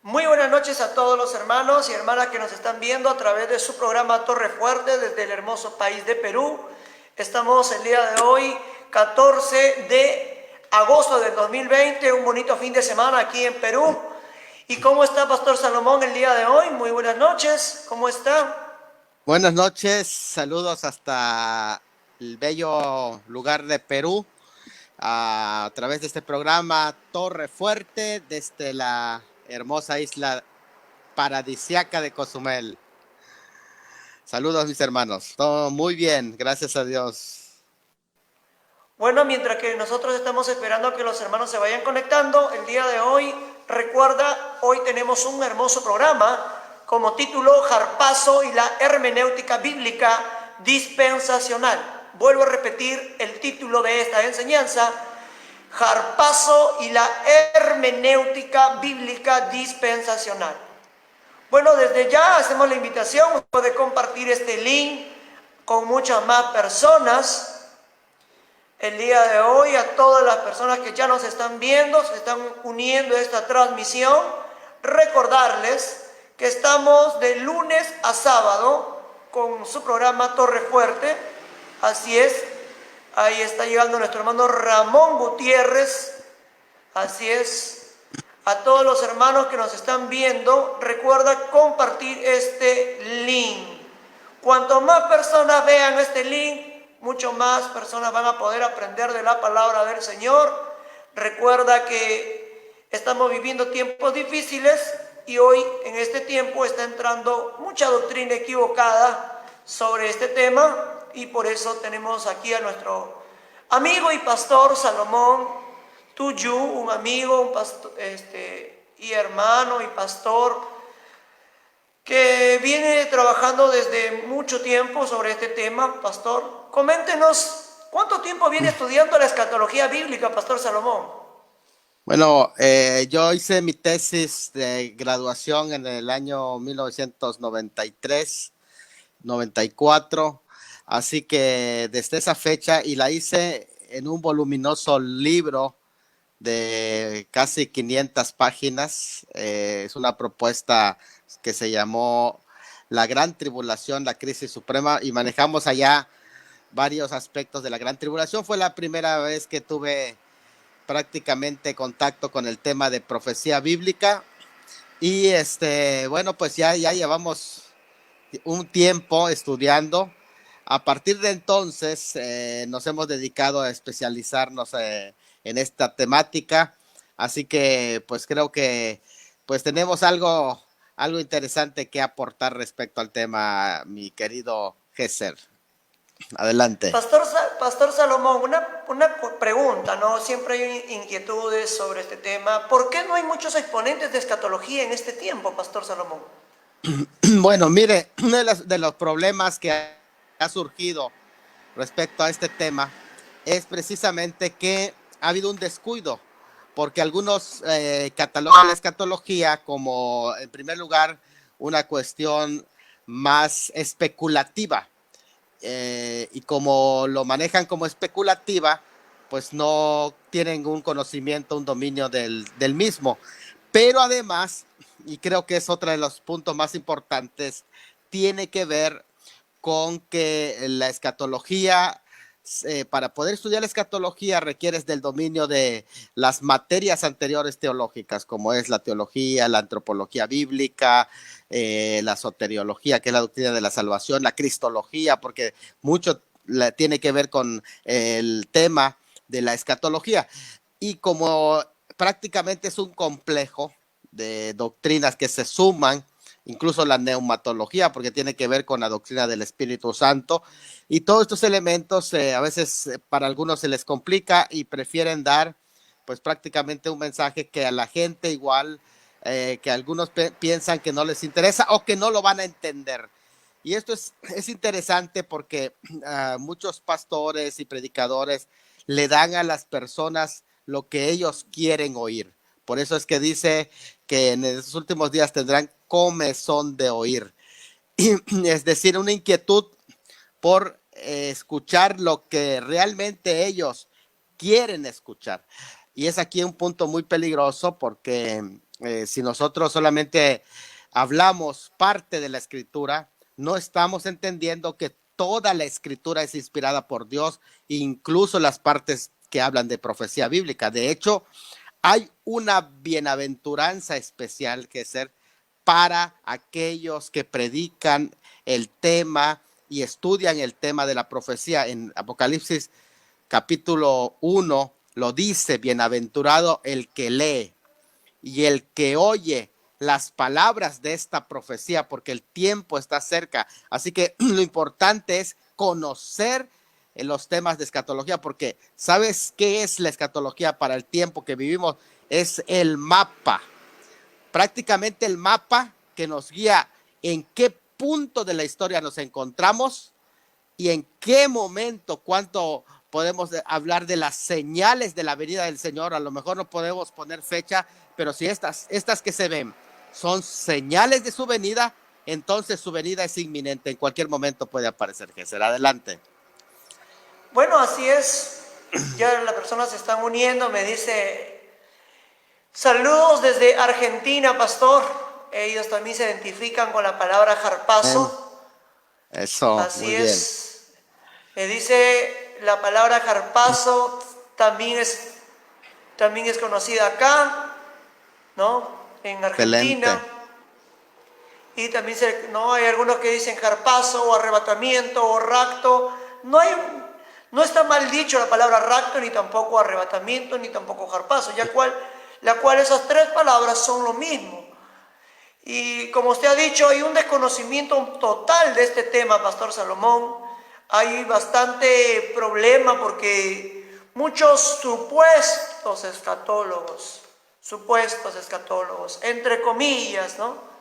Muy buenas noches a todos los hermanos y hermanas que nos están viendo a través de su programa Torre Fuerte desde el hermoso país de Perú. Estamos el día de hoy, 14 de agosto del 2020, un bonito fin de semana aquí en Perú. ¿Y cómo está Pastor Salomón el día de hoy? Muy buenas noches, ¿cómo está? Buenas noches, saludos hasta el bello lugar de Perú, a través de este programa Torre Fuerte, desde la hermosa isla paradisiaca de Cozumel. Saludos mis hermanos, todo muy bien, gracias a Dios. Bueno, mientras que nosotros estamos esperando a que los hermanos se vayan conectando, el día de hoy, recuerda, hoy tenemos un hermoso programa como título Jarpazo y la hermenéutica bíblica dispensacional. Vuelvo a repetir el título de esta enseñanza, Jarpazo y la hermenéutica bíblica dispensacional. Bueno, desde ya hacemos la invitación de compartir este link con muchas más personas el día de hoy, a todas las personas que ya nos están viendo, se están uniendo a esta transmisión, recordarles que estamos de lunes a sábado con su programa Torre Fuerte. Así es, ahí está llegando nuestro hermano Ramón Gutiérrez. Así es, a todos los hermanos que nos están viendo, recuerda compartir este link. Cuanto más personas vean este link, mucho más personas van a poder aprender de la palabra del Señor. Recuerda que estamos viviendo tiempos difíciles y hoy en este tiempo está entrando mucha doctrina equivocada sobre este tema, y por eso tenemos aquí a nuestro amigo y pastor Salomón Tuyu, un amigo, un pastor, y hermano y pastor que viene trabajando desde mucho tiempo sobre este tema. Pastor, coméntenos, ¿cuánto tiempo viene estudiando la escatología bíblica, Pastor Salomón? Bueno, yo hice mi tesis de graduación en el año 1993, 94, así que desde esa fecha, y la hice en un voluminoso libro de casi 500 páginas. Es una propuesta que se llamó La Gran Tribulación, la Crisis Suprema, y manejamos allá varios aspectos de la Gran Tribulación. Fue la primera vez que tuve prácticamente contacto con el tema de profecía bíblica, y bueno, pues ya llevamos un tiempo estudiando. A partir de entonces nos hemos dedicado a especializarnos en esta temática, así que pues creo que pues tenemos algo interesante que aportar respecto al tema, mi querido Gesser. Adelante. Pastor Salomón, una pregunta, ¿no? Siempre hay inquietudes sobre este tema. ¿Por qué no hay muchos exponentes de escatología en este tiempo, Pastor Salomón? Bueno, mire, uno de los problemas que ha surgido respecto a este tema es precisamente que ha habido un descuido, porque algunos catalogan la escatología como, en primer lugar, una cuestión más especulativa, y como lo manejan como especulativa, pues no tienen un conocimiento, un dominio del mismo. Pero además, y creo que es otro de los puntos más importantes, tiene que ver con que la escatología, para poder estudiar la escatología requieres del dominio de las materias anteriores teológicas, como es la teología, la antropología bíblica, la soteriología, que es la doctrina de la salvación, la cristología, porque mucho tiene que ver con el tema de la escatología. Y como prácticamente es un complejo de doctrinas que se suman, incluso la neumatología, porque tiene que ver con la doctrina del Espíritu Santo, y todos estos elementos a veces para algunos se les complica y prefieren dar pues prácticamente un mensaje que a la gente igual, que algunos piensan que no les interesa o que no lo van a entender. Y esto es interesante porque muchos pastores y predicadores le dan a las personas lo que ellos quieren oír. Por eso es que dice que en estos últimos días tendrán comezón de oír. Es decir, una inquietud por escuchar lo que realmente ellos quieren escuchar. Y es aquí un punto muy peligroso porque Si nosotros solamente hablamos parte de la escritura, no estamos entendiendo que toda la escritura es inspirada por Dios, incluso las partes que hablan de profecía bíblica. De hecho, hay una bienaventuranza especial que ser para aquellos que predican el tema y estudian el tema de la profecía. En Apocalipsis capítulo 1 lo dice: bienaventurado el que lee y el que oye las palabras de esta profecía, porque el tiempo está cerca. Así que lo importante es conocer los temas de escatología, porque ¿sabes qué es la escatología para el tiempo que vivimos? Es el mapa, prácticamente el mapa que nos guía en qué punto de la historia nos encontramos y en qué momento, cuánto podemos hablar de las señales de la venida del Señor. A lo mejor no podemos poner fecha, pero si estas que se ven son señales de su venida, entonces su venida es inminente. En cualquier momento puede aparecer. Que será adelante. Bueno, así es. Ya las personas se están uniendo. Me dice: saludos desde Argentina, pastor. Ellos también se identifican con la palabra harpazo. Eso, así muy es. Me dice: la palabra harpazo también es conocida acá, ¿no? En Argentina. Excelente. Y también no hay algunos que dicen harpazo o arrebatamiento o rapto. No está mal dicho la palabra rapto, ni tampoco arrebatamiento, ni tampoco harpazo, la cual esas tres palabras son lo mismo. Y como usted ha dicho, hay un desconocimiento total de este tema, Pastor Salomón. Hay bastante problema porque muchos supuestos escatólogos, entre comillas, ¿no?,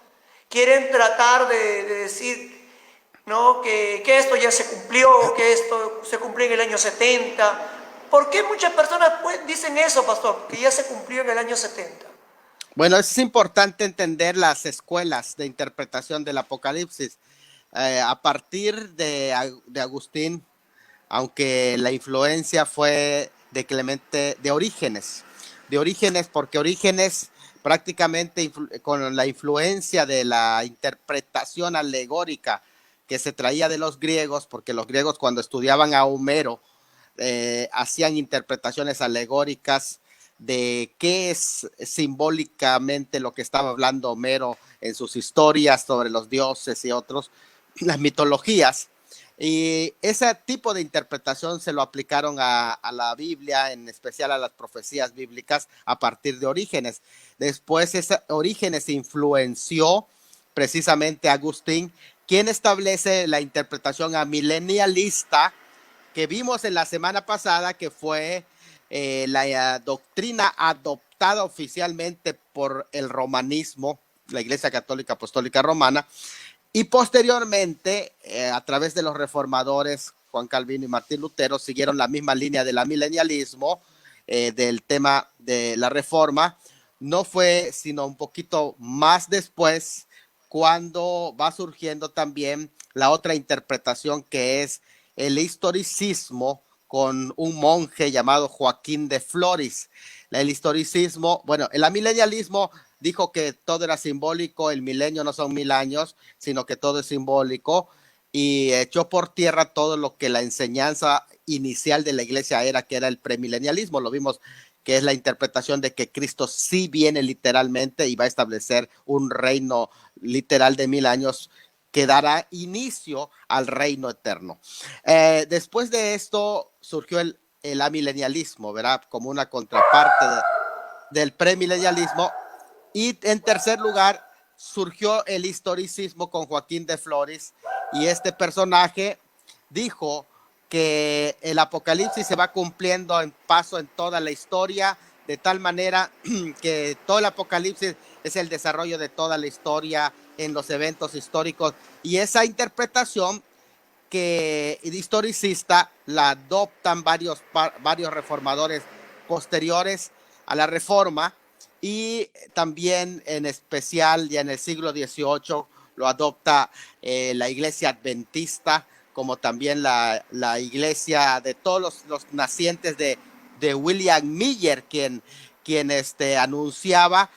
quieren tratar de decir, ¿no?, que esto ya se cumplió, que esto se cumplió en el año 70. ¿Por qué muchas personas dicen eso, pastor, que ya se cumplió en el año 70? Bueno, es importante entender las escuelas de interpretación del Apocalipsis. A partir de Agustín, aunque la influencia fue de Orígenes, porque Orígenes prácticamente con la influencia de la interpretación alegórica que se traía de los griegos, porque los griegos cuando estudiaban a Homero hacían interpretaciones alegóricas de qué es simbólicamente lo que estaba hablando Homero en sus historias sobre los dioses y otros, las mitologías. Y ese tipo de interpretación se lo aplicaron a la Biblia, en especial a las profecías bíblicas, a partir de Orígenes. Después Orígenes influenció precisamente a Agustín, quien establece la interpretación amilenialista que vimos en la semana pasada, que fue la doctrina adoptada oficialmente por el romanismo, la Iglesia Católica Apostólica Romana, y posteriormente, a través de los reformadores, Juan Calvino y Martín Lutero, siguieron la misma línea del amilenialismo, del tema de la reforma. No fue sino un poquito más después cuando va surgiendo también la otra interpretación, que es el historicismo, con un monje llamado Joaquín de Flores. El historicismo, bueno, el amilenialismo dijo que todo era simbólico, el milenio no son 1000 años, sino que todo es simbólico, y echó por tierra todo lo que la enseñanza inicial de la iglesia era, que era el premilenialismo. Lo vimos, que es la interpretación de que Cristo sí viene literalmente y va a establecer un reino literal de 1000 años que dará inicio al reino eterno. Después de esto surgió el amilenialismo, ¿verdad?, como una contraparte del premilenialismo. Y en tercer lugar surgió el historicismo con Joaquín de Flores, y este personaje dijo que el Apocalipsis se va cumpliendo en paso en toda la historia, de tal manera que todo el Apocalipsis es el desarrollo de toda la historia en los eventos históricos, y esa interpretación que historicista la adoptan varios reformadores posteriores a la Reforma, y también en especial ya en el siglo XVIII lo adopta la iglesia adventista, como también la iglesia de todos los nacientes de William Miller, quien anunciaba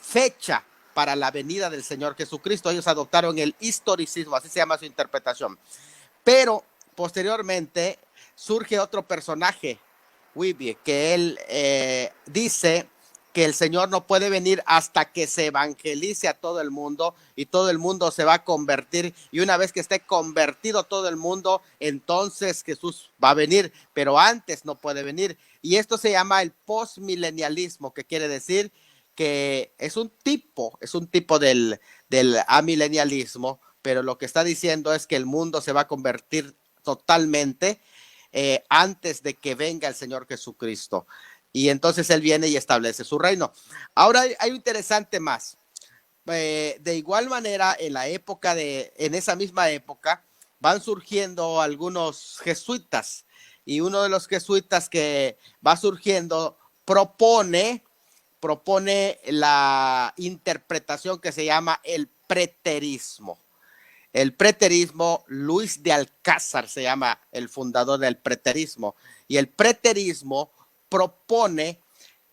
fecha para la venida del Señor Jesucristo. Ellos adoptaron el historicismo, así se llama su interpretación. Pero posteriormente surge otro personaje, Wiebe, que él dice que el Señor no puede venir hasta que se evangelice a todo el mundo y todo el mundo se va a convertir, y una vez que esté convertido todo el mundo, entonces Jesús va a venir, pero antes no puede venir. Y esto se llama el postmilenialismo, que quiere decir que es un tipo del amilenialismo, pero lo que está diciendo es que el mundo se va a convertir totalmente antes de que venga el Señor Jesucristo. Y entonces Él viene y establece su reino. Ahora hay un interesante más. De igual manera, en esa misma época, van surgiendo algunos jesuitas. Y uno de los jesuitas que va surgiendo propone la interpretación que se llama el preterismo. El preterismo, Luis de Alcázar se llama el fundador del preterismo, y el preterismo propone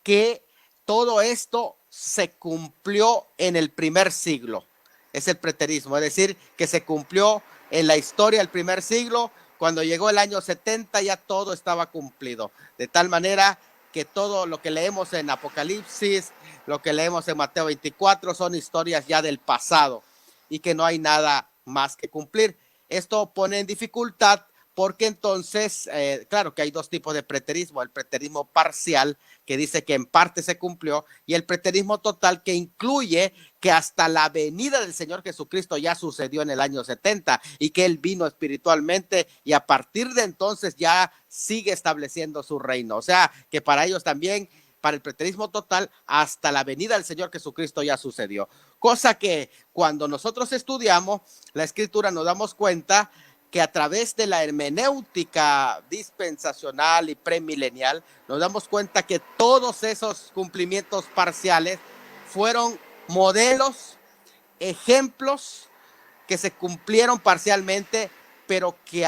que todo esto se cumplió en el primer siglo. Es el preterismo, es decir, que se cumplió en la historia del primer siglo. Cuando llegó el año 70 ya todo estaba cumplido, de tal manera que todo lo que leemos en Apocalipsis, lo que leemos en Mateo 24 son historias ya del pasado y que no hay nada más que cumplir. Esto pone en dificultad porque entonces, claro que hay dos tipos de preterismo: el preterismo parcial, que dice que en parte se cumplió, y el preterismo total, que incluye que hasta la venida del Señor Jesucristo ya sucedió en el año 70 y que Él vino espiritualmente y a partir de entonces ya sigue estableciendo su reino. O sea, que para ellos también, para el preterismo total, hasta la venida del Señor Jesucristo ya sucedió. Cosa que cuando nosotros estudiamos la Escritura nos damos cuenta que a través de la hermenéutica dispensacional y premilenial nos damos cuenta que todos esos cumplimientos parciales fueron modelos, ejemplos que se cumplieron parcialmente, pero que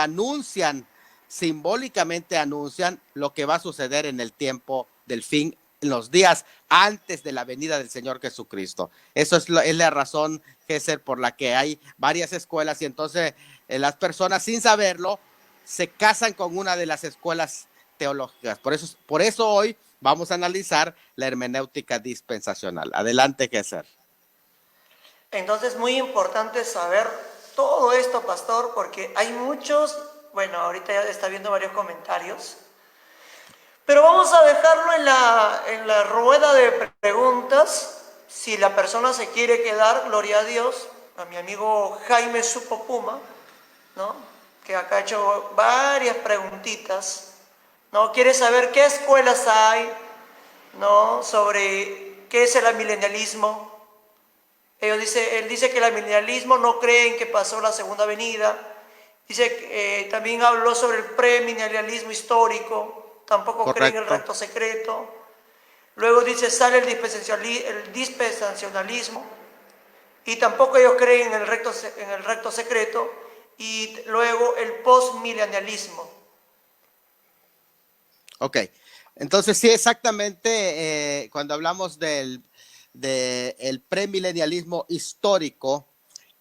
simbólicamente anuncian lo que va a suceder en el tiempo del fin, en los días antes de la venida del Señor Jesucristo. Eso es la razón, Gesser, por la que hay varias escuelas, y entonces las personas, sin saberlo, se casan con una de las escuelas teológicas. Por eso hoy vamos a analizar la hermenéutica dispensacional. Adelante, Gesser. Entonces, muy importante saber todo esto, pastor, porque hay muchos, bueno, ahorita ya está viendo varios comentarios, pero vamos a dejarlo en la rueda de preguntas. Si la persona se quiere quedar, gloria a Dios, a mi amigo Jaime Supopuma, ¿no?, que acá ha hecho varias preguntitas, ¿no? Quiere saber qué escuelas hay, ¿no?, sobre qué es el amilenialismo. Él dice que el amilenialismo no cree en que pasó la segunda venida. Dice que también habló sobre el premilenialismo histórico. Tampoco Correcto. creen en el rapto secreto. Luego dice, sale el dispensacionalismo, y tampoco ellos creen en el rapto secreto. Y luego el postmilenialismo. Ok, entonces sí, exactamente, cuando hablamos del premilenialismo histórico,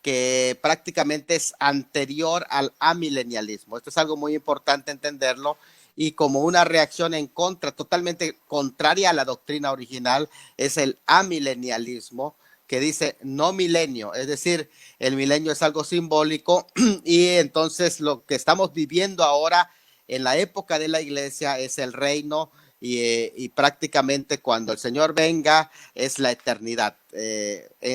que prácticamente es anterior al amilenialismo. Esto es algo muy importante entenderlo, y como una reacción en contra, totalmente contraria a la doctrina original, es el amilenialismo, que dice no milenio, es decir, el milenio es algo simbólico, y entonces lo que estamos viviendo ahora en la época de la iglesia es el reino, y prácticamente cuando el Señor venga es la eternidad,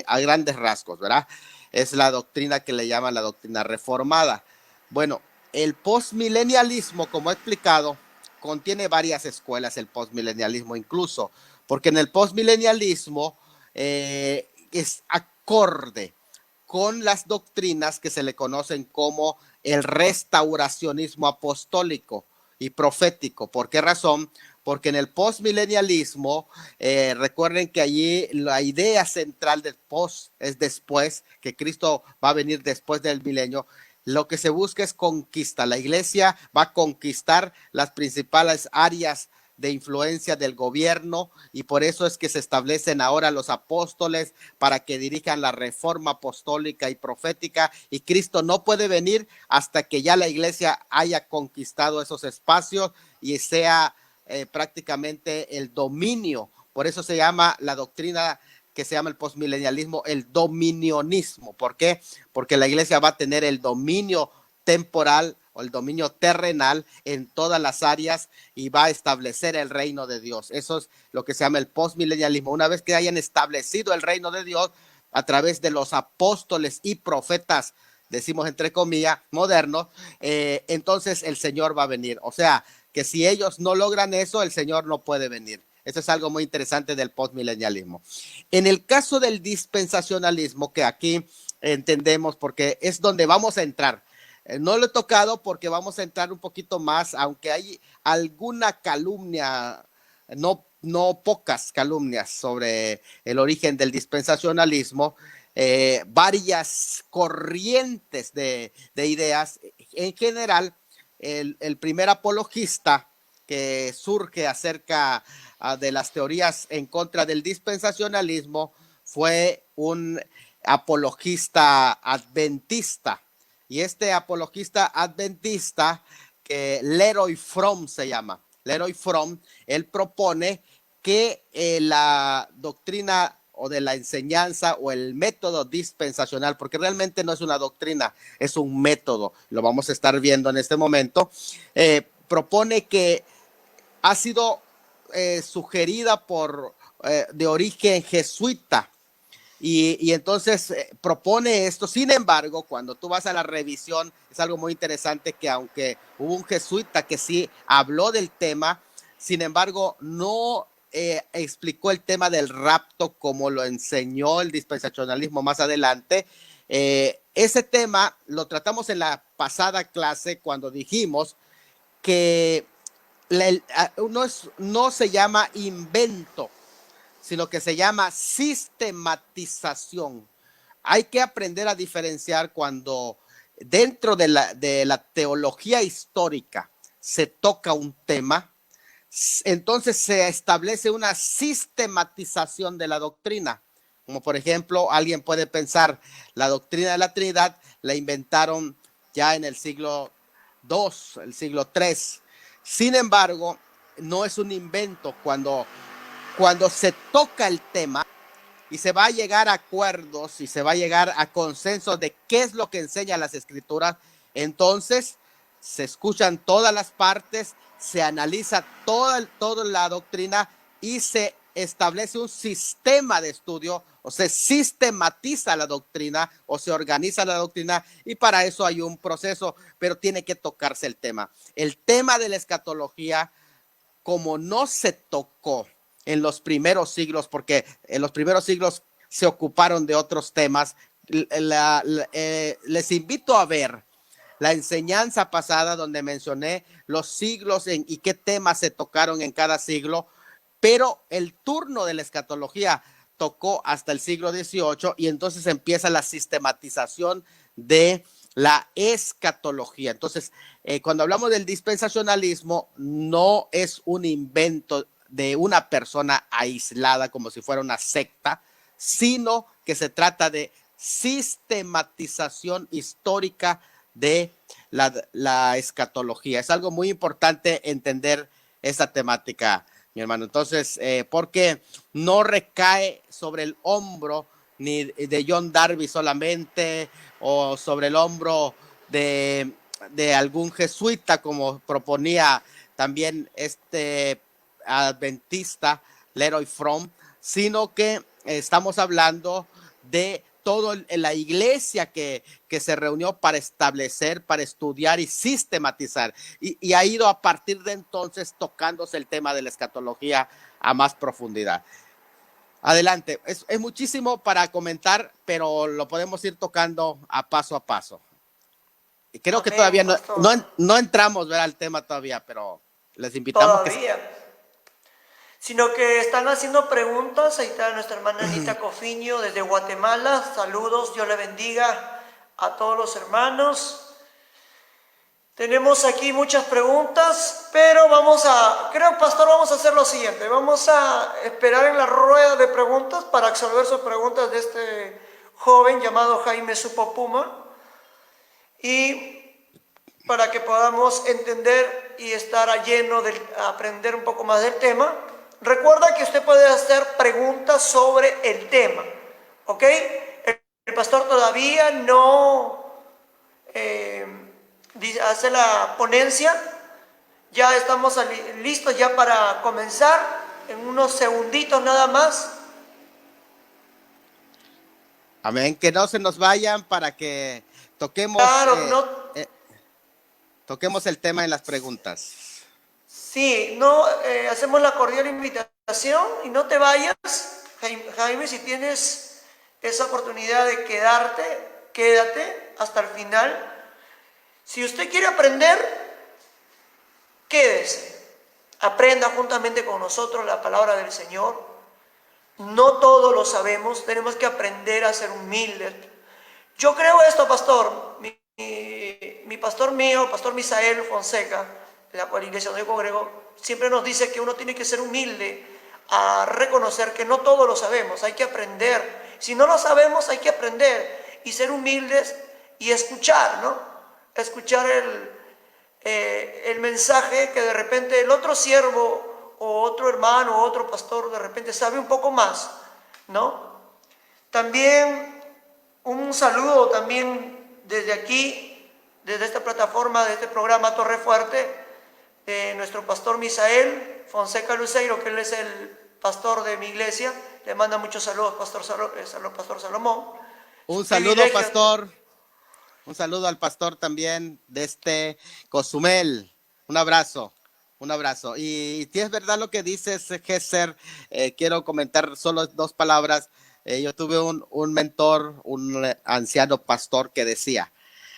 a grandes rasgos, ¿verdad? Es la doctrina que le llaman la doctrina reformada. Bueno, el postmilenialismo, como he explicado, contiene varias escuelas, el postmilenialismo incluso, porque en el postmilenialismo es acorde con las doctrinas que se le conocen como el restauracionismo apostólico y profético. ¿Por qué razón? Porque en el postmilenialismo, recuerden que allí la idea central del post es después, que Cristo va a venir después del milenio. Lo que se busca es conquista. La iglesia va a conquistar las principales áreas de influencia del gobierno, y por eso es que se establecen ahora los apóstoles para que dirijan la reforma apostólica y profética, y Cristo no puede venir hasta que ya la iglesia haya conquistado esos espacios y sea prácticamente el dominio. Por eso se llama la doctrina que se llama el postmilenialismo el dominionismo. ¿Por qué? Porque la iglesia va a tener el dominio temporal o el dominio terrenal en todas las áreas y va a establecer el reino de Dios. Eso es lo que se llama el postmilenialismo. Una vez que hayan establecido el reino de Dios a través de los apóstoles y profetas, decimos entre comillas, modernos, entonces el Señor va a venir. O sea, que si ellos no logran eso, el Señor no puede venir. Eso es algo muy interesante del postmilenialismo. En el caso del dispensacionalismo, que aquí entendemos porque es donde vamos a entrar, no lo he tocado porque vamos a entrar un poquito más, aunque hay alguna calumnia, no pocas calumnias sobre el origen del dispensacionalismo, varias corrientes de ideas. En general, el primer apologista que surge acerca de las teorías en contra del dispensacionalismo fue un apologista adventista. Y este apologista adventista, que Leroy Fromm se llama, Leroy Fromm, él propone que la doctrina o de la enseñanza o el método dispensacional, porque realmente no es una doctrina, es un método, lo vamos a estar viendo en este momento, propone que ha sido sugerida por de origen jesuita. Y entonces propone esto. Sin embargo, cuando tú vas a la revisión, es algo muy interesante que aunque hubo un jesuita que sí habló del tema, sin embargo, no explicó el tema del rapto como lo enseñó el dispensacionalismo más adelante. Ese tema lo tratamos en la pasada clase cuando dijimos que no se llama invento, sino que se llama sistematización. Hay que aprender a diferenciar cuando dentro de la teología histórica se toca un tema, entonces se establece una sistematización de la doctrina. Como por ejemplo, alguien puede pensar, la doctrina de la Trinidad la inventaron ya en el siglo II, el siglo III. Sin embargo, no es un invento cuando se toca el tema y se va a llegar a acuerdos y se va a llegar a consensos de qué es lo que enseñan las escrituras, entonces se escuchan todas las partes, se analiza toda la doctrina y se establece un sistema de estudio, o se sistematiza la doctrina o se organiza la doctrina, y para eso hay un proceso, pero tiene que tocarse el tema. El tema de la escatología, como no se tocó en los primeros siglos, porque en los primeros siglos se ocuparon de otros temas, les invito a ver la enseñanza pasada donde mencioné los siglos y qué temas se tocaron en cada siglo, pero el turno de la escatología tocó hasta el siglo XVIII y entonces empieza la sistematización de la escatología. Entonces, cuando hablamos del dispensacionalismo, no es un invento de una persona aislada como si fuera una secta, sino que se trata de sistematización histórica de la escatología. Es algo muy importante entender esta temática, mi hermano. Entonces, porque no recae sobre el hombro ni de John Darby solamente, o sobre el hombro de algún jesuita, como proponía también este adventista Leroy Fromm, sino que estamos hablando de toda la iglesia que se reunió para establecer, para estudiar y sistematizar, y ha ido a partir de entonces tocándose el tema de la escatología a más profundidad. Adelante, es muchísimo para comentar, pero lo podemos ir tocando a paso. Y creo que todavía no entramos al tema todavía, pero les invitamos. Todavía. Sino que están haciendo preguntas. Ahí está nuestra hermana Anita Cofiño desde Guatemala. Saludos, Dios le bendiga a todos los hermanos. Tenemos aquí muchas preguntas, pero creo, pastor, vamos a hacer lo siguiente. Vamos a esperar en la rueda de preguntas para absolver sus preguntas de este joven llamado Jaime Supopuma y para que podamos entender y estar lleno de aprender un poco más del tema. Recuerda que usted puede hacer preguntas sobre el tema, ¿ok? El pastor todavía no hace la ponencia. Ya estamos listos ya para comenzar en unos segunditos nada más. Amén, que no se nos vayan para que toquemos, toquemos el tema en las preguntas. Sí, hacemos la cordial invitación y no te vayas, Jaime, si tienes esa oportunidad de quédate hasta el final. Si usted quiere aprender, quédese, aprenda juntamente con nosotros la palabra del Señor. No todo lo sabemos, tenemos que aprender a ser humildes. Yo creo esto, pastor. Mi pastor mío, pastor Misael Fonseca, de la cual iglesia donde yo congrego, siempre nos dice que uno tiene que ser humilde a reconocer que no todo lo sabemos, hay que aprender. Si no lo sabemos, hay que aprender y ser humildes y escuchar, ¿no? Escuchar el mensaje que de repente el otro siervo o otro hermano o otro pastor de repente sabe un poco más, ¿no? También un saludo también desde aquí, desde esta plataforma, de este programa Torre Fuerte, de nuestro pastor Misael Fonseca Luceiro, que él es el pastor de mi iglesia. Le manda muchos saludos, pastor Salomón. Un saludo, pastor. Un saludo al pastor también de Cozumel. Un abrazo. Y si es verdad lo que dices, Gesser, quiero comentar solo 2 palabras. Yo tuve un mentor, un anciano pastor que decía,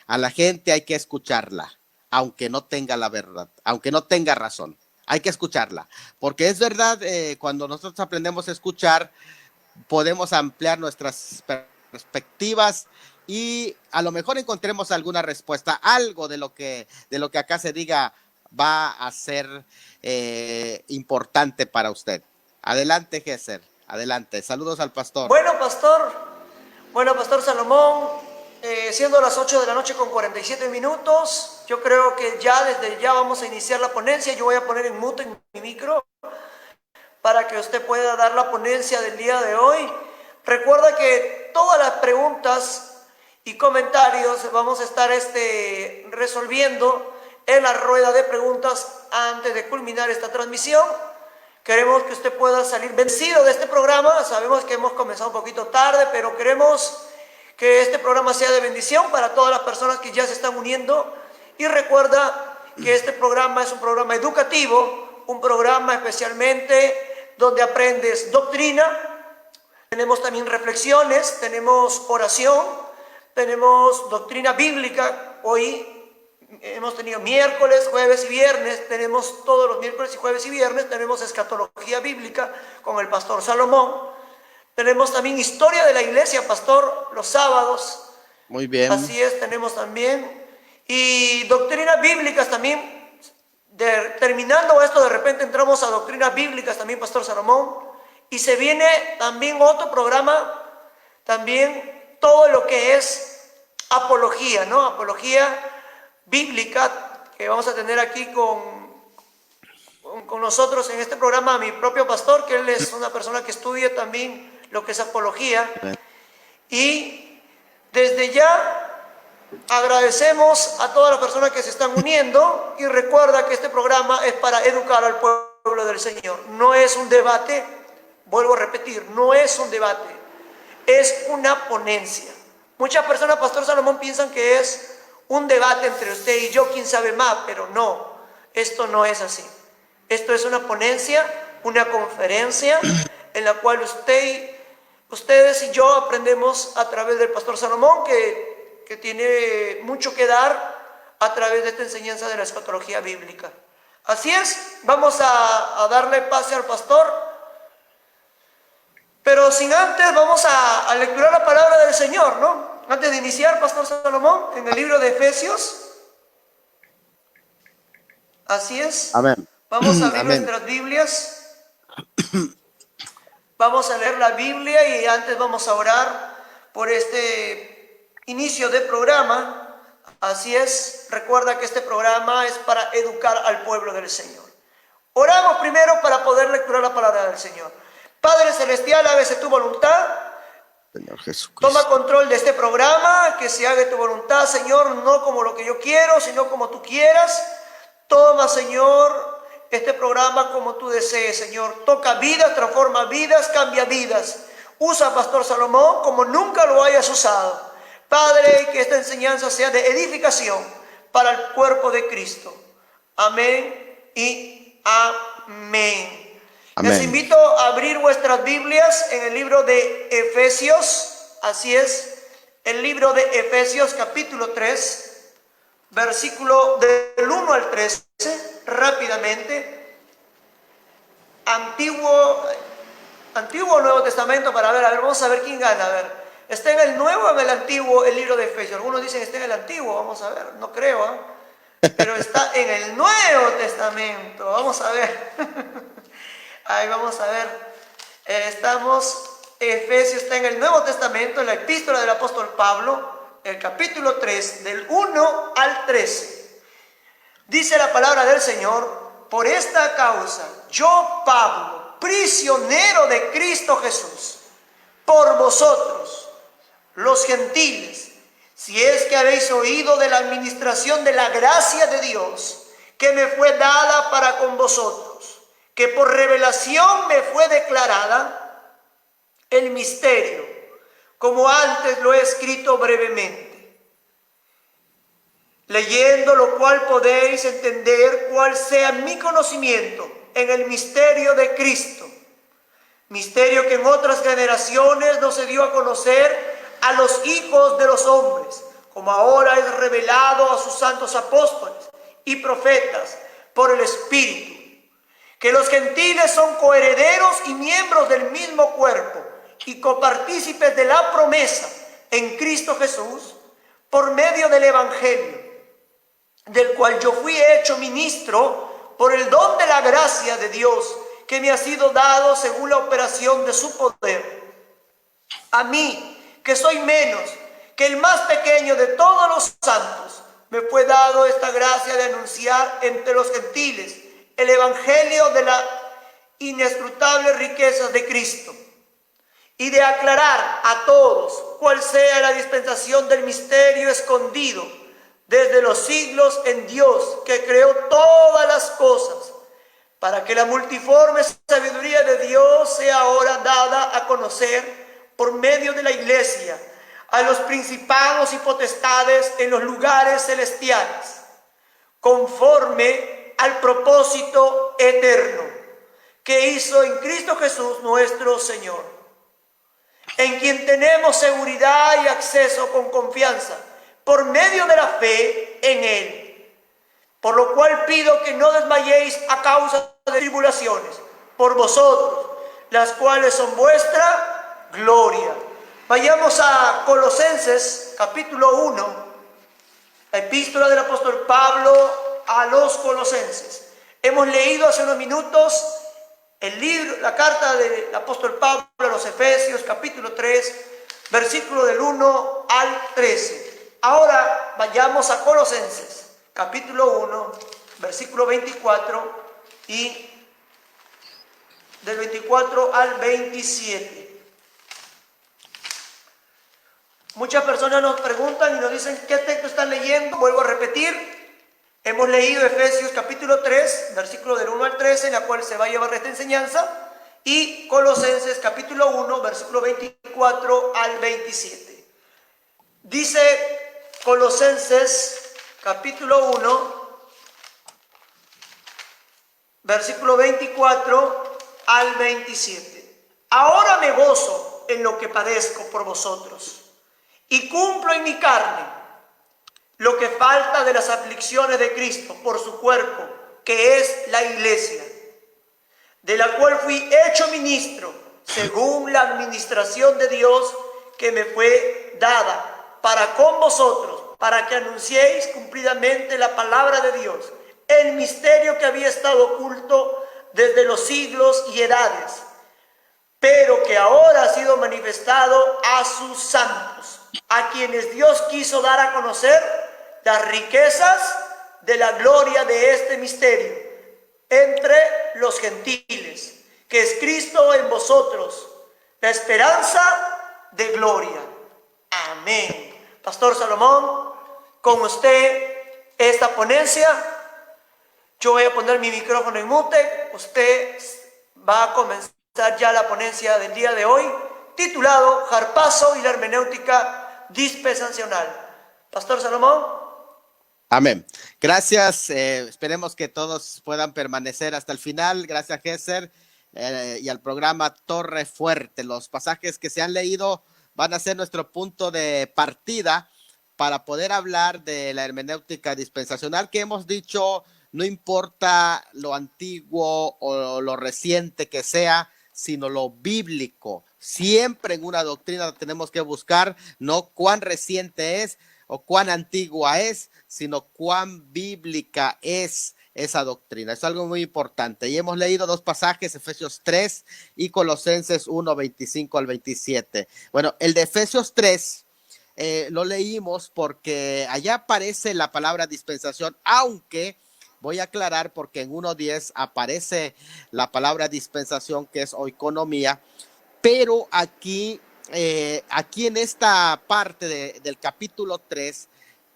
a la gente hay que escucharla, aunque no tenga la verdad, aunque no tenga razón. Hay que escucharla, porque es verdad, cuando nosotros aprendemos a escuchar, podemos ampliar nuestras perspectivas y a lo mejor encontremos alguna respuesta, algo de lo que acá se diga va a ser importante para usted. Adelante, Gesser, adelante. Saludos al pastor. Bueno, pastor Salomón, siendo las 8 de la noche con 47 minutos, yo creo que desde ya vamos a iniciar la ponencia. Yo voy a poner en mute en mi micro para que usted pueda dar la ponencia del día de hoy. Recuerda que todas las preguntas y comentarios vamos a estar resolviendo en la rueda de preguntas antes de culminar esta transmisión. Queremos que usted pueda salir vencido de este programa. Sabemos que hemos comenzado un poquito tarde, pero queremos que este programa sea de bendición para todas las personas que ya se están uniendo. Y recuerda que este programa es un programa educativo, un programa especialmente donde aprendes doctrina. Tenemos también reflexiones, tenemos oración, tenemos doctrina bíblica. Hoy hemos tenido miércoles, jueves y viernes. Tenemos todos los miércoles y jueves y viernes. Tenemos escatología bíblica con el pastor Salomón. Tenemos también historia de la iglesia, pastor, los sábados. Muy bien. Así es, tenemos también. Y doctrinas bíblicas también. Terminando esto, de repente entramos a doctrinas bíblicas también, pastor Salomón. Y se viene también otro programa, también todo lo que es apología, ¿no? Apología bíblica, que vamos a tener aquí con nosotros en este programa a mi propio pastor, que él es una persona que estudia también lo que es apología. Y desde ya agradecemos a todas las personas que se están uniendo y recuerda que este programa es para educar al pueblo del Señor. No es un debate, vuelvo a repetir, no es un debate, es una ponencia. Muchas personas, pastor Salomón, piensan que es un debate entre usted y yo, quién sabe más, pero no, esto no es así. Esto es una ponencia, una conferencia en la cual ustedes y yo aprendemos a través del pastor Salomón, que tiene mucho que dar a través de esta enseñanza de la escatología bíblica. Así es, vamos a darle pase al pastor. Pero sin antes vamos a lecturar la palabra del Señor, ¿no? Antes de iniciar, pastor Salomón, en el libro de Efesios. Así es. Amén. Vamos a abrir Amén. nuestras Biblias. Vamos a leer la Biblia y antes vamos a orar por este inicio de programa. Así es. Recuerda que este programa es para educar al pueblo del Señor. Oramos primero para poder lecturar la palabra del Señor. Padre Celestial, hágase tu voluntad. Señor Jesucristo. Toma control de este programa, que se haga tu voluntad, Señor, no como lo que yo quiero, sino como tú quieras. Toma, Señor, este programa como tú desees, Señor. Toca vidas, transforma vidas, cambia vidas. Usa a Pastor Salomón como nunca lo hayas usado. Padre, que esta enseñanza sea de edificación para el cuerpo de Cristo. Amén y amén. Amén. Les invito a abrir vuestras Biblias en el libro de Efesios. Así es, el libro de Efesios capítulo 3, versículo del 1 al 13, rápidamente. Antiguo o Nuevo Testamento, para ver, a ver, vamos a ver quién gana. A ver, ¿está en el Nuevo o en el Antiguo el libro de Efesios? Algunos dicen que está en el Antiguo, vamos a ver, no creo, pero está en el Nuevo Testamento, vamos a ver. Ahí vamos a ver, Efesios está en el Nuevo Testamento, en la epístola del apóstol Pablo, el capítulo 3, del 1 al 13. Dice la palabra del Señor: por esta causa, yo, Pablo, prisionero de Cristo Jesús, por vosotros, los gentiles, si es que habéis oído de la administración de la gracia de Dios, que me fue dada para con vosotros, que por revelación me fue declarada el misterio, como antes lo he escrito brevemente, leyendo lo cual podéis entender cuál sea mi conocimiento en el misterio de Cristo, misterio que en otras generaciones no se dio a conocer a los hijos de los hombres, como ahora es revelado a sus santos apóstoles y profetas por el Espíritu, que los gentiles son coherederos y miembros del mismo cuerpo y copartícipes de la promesa en Cristo Jesús por medio del Evangelio, del cual yo fui hecho ministro por el don de la gracia de Dios que me ha sido dado según la operación de su poder. A mí, que soy menos que el más pequeño de todos los santos, me fue dado esta gracia de anunciar entre los gentiles el evangelio de las inescrutables riquezas de Cristo y de aclarar a todos cuál sea la dispensación del misterio escondido desde los siglos en Dios, que creó todas las cosas, para que la multiforme sabiduría de Dios sea ahora dada a conocer por medio de la iglesia a los principados y potestades en los lugares celestiales, conforme al propósito eterno que hizo en Cristo Jesús nuestro Señor, en quien tenemos seguridad y acceso con confianza por medio de la fe en Él. Por lo cual pido que no desmayéis a causa de tribulaciones por vosotros, las cuales son vuestra gloria. Vayamos a Colosenses capítulo 1, la epístola del apóstol Pablo a los Colosenses. Hemos leído hace unos minutos el libro, la carta del apóstol Pablo a los Efesios, capítulo 3, versículo del 1 al 13. Ahora vayamos a Colosenses, capítulo 1, versículo 24 y del 24 al 27. Muchas personas nos preguntan y nos dicen qué texto están leyendo. Vuelvo a repetir. Hemos leído Efesios capítulo 3, versículo del 1 al 13, en la cual se va a llevar esta enseñanza, y Colosenses capítulo 1, versículo 24 al 27. Dice Colosenses capítulo 1, versículo 24 al 27. Ahora me gozo en lo que padezco por vosotros, y cumplo en mi carne lo que falta de las aflicciones de Cristo por su cuerpo, que es la iglesia, de la cual fui hecho ministro según la administración de Dios que me fue dada para con vosotros, para que anunciéis cumplidamente la palabra de Dios, el misterio que había estado oculto desde los siglos y edades, pero que ahora ha sido manifestado a sus santos, a quienes Dios quiso dar a conocer las riquezas de la gloria de este misterio entre los gentiles, que es Cristo en vosotros, la esperanza de gloria. Amén. Pastor Salomón, con usted esta ponencia. Yo voy a poner mi micrófono en mute. Usted va a comenzar ya la ponencia del día de hoy, titulado Harpazo y la hermenéutica dispensacional. Pastor Salomón. Amén. Gracias. Esperemos que todos puedan permanecer hasta el final. Gracias, Gesser, y al programa Torre Fuerte. Los pasajes que se han leído van a ser nuestro punto de partida para poder hablar de la hermenéutica dispensacional, que hemos dicho, no importa lo antiguo o lo reciente que sea, sino lo bíblico. Siempre en una doctrina tenemos que buscar no cuán reciente es o cuán antigua es, sino cuán bíblica es esa doctrina. Es algo muy importante. Y hemos leído dos pasajes, Efesios 3 y Colosenses 1, 25 al 27. Bueno, el de Efesios 3 lo leímos porque allá aparece la palabra dispensación, aunque voy a aclarar porque en 1.10 aparece la palabra dispensación, que es oikonomía, pero aquí en esta parte del capítulo 3,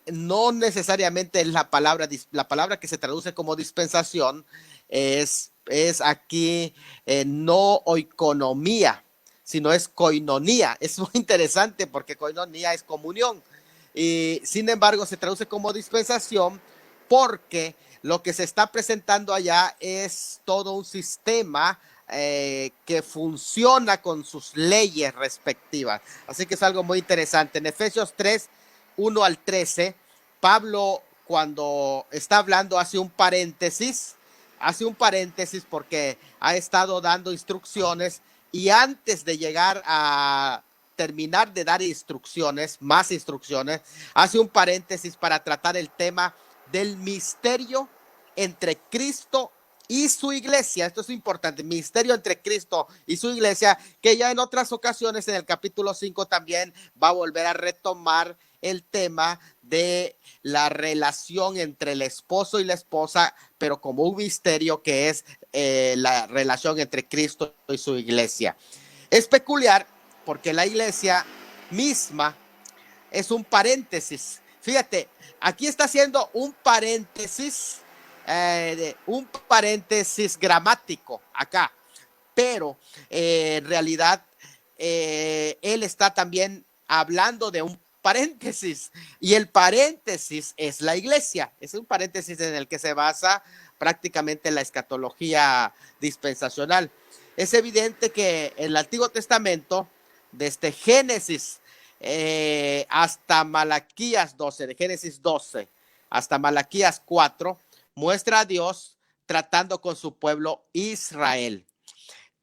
no necesariamente es la palabra que se traduce como dispensación, es aquí no oikonomía, sino es koinonía. Es muy interesante porque koinonía es comunión, y sin embargo se traduce como dispensación porque lo que se está presentando allá es todo un sistema que funciona con sus leyes respectivas. Así que es algo muy interesante. En Efesios 3, 1 al 13, Pablo, cuando está hablando, hace un paréntesis porque ha estado dando instrucciones, y antes de llegar a terminar de dar más instrucciones, hace un paréntesis para tratar el tema del misterio entre Cristo y su iglesia. Esto es importante, misterio entre Cristo y su iglesia, que ya en otras ocasiones en el capítulo 5 también va a volver a retomar el tema de la relación entre el esposo y la esposa, pero como un misterio que es la relación entre Cristo y su iglesia. Es peculiar porque la iglesia misma es un paréntesis. Fíjate, aquí está haciendo un paréntesis gramático acá, pero en realidad él está también hablando de un paréntesis, y el paréntesis es la iglesia. Es un paréntesis en el que se basa prácticamente la escatología dispensacional. Es evidente que en el Antiguo Testamento, desde Génesis hasta Malaquías 12, de Génesis 12 hasta Malaquías 4, muestra a Dios tratando con su pueblo Israel.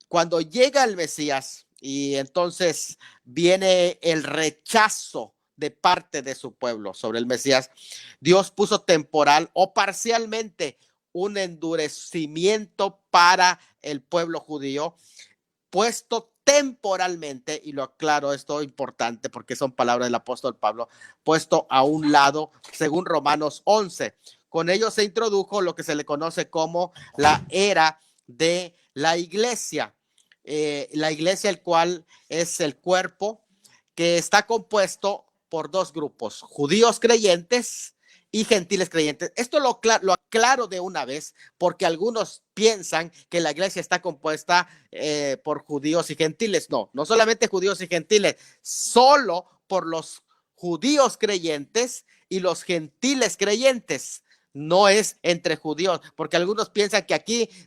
Cuando llega el Mesías, y entonces viene el rechazo de parte de su pueblo sobre el Mesías, Dios puso temporal o parcialmente un endurecimiento para el pueblo judío, puesto temporalmente, y lo aclaro, esto es importante porque son palabras del apóstol Pablo, puesto a un lado, según Romanos 11. Con ello se introdujo lo que se le conoce como la era de la iglesia. La iglesia, el cual es el cuerpo que está compuesto por dos grupos, judíos creyentes y gentiles creyentes. Esto lo aclaro de una vez, porque algunos piensan que la iglesia está compuesta por judíos y gentiles. No solamente judíos y gentiles, solo por los judíos creyentes y los gentiles creyentes. No es entre judíos, porque algunos piensan que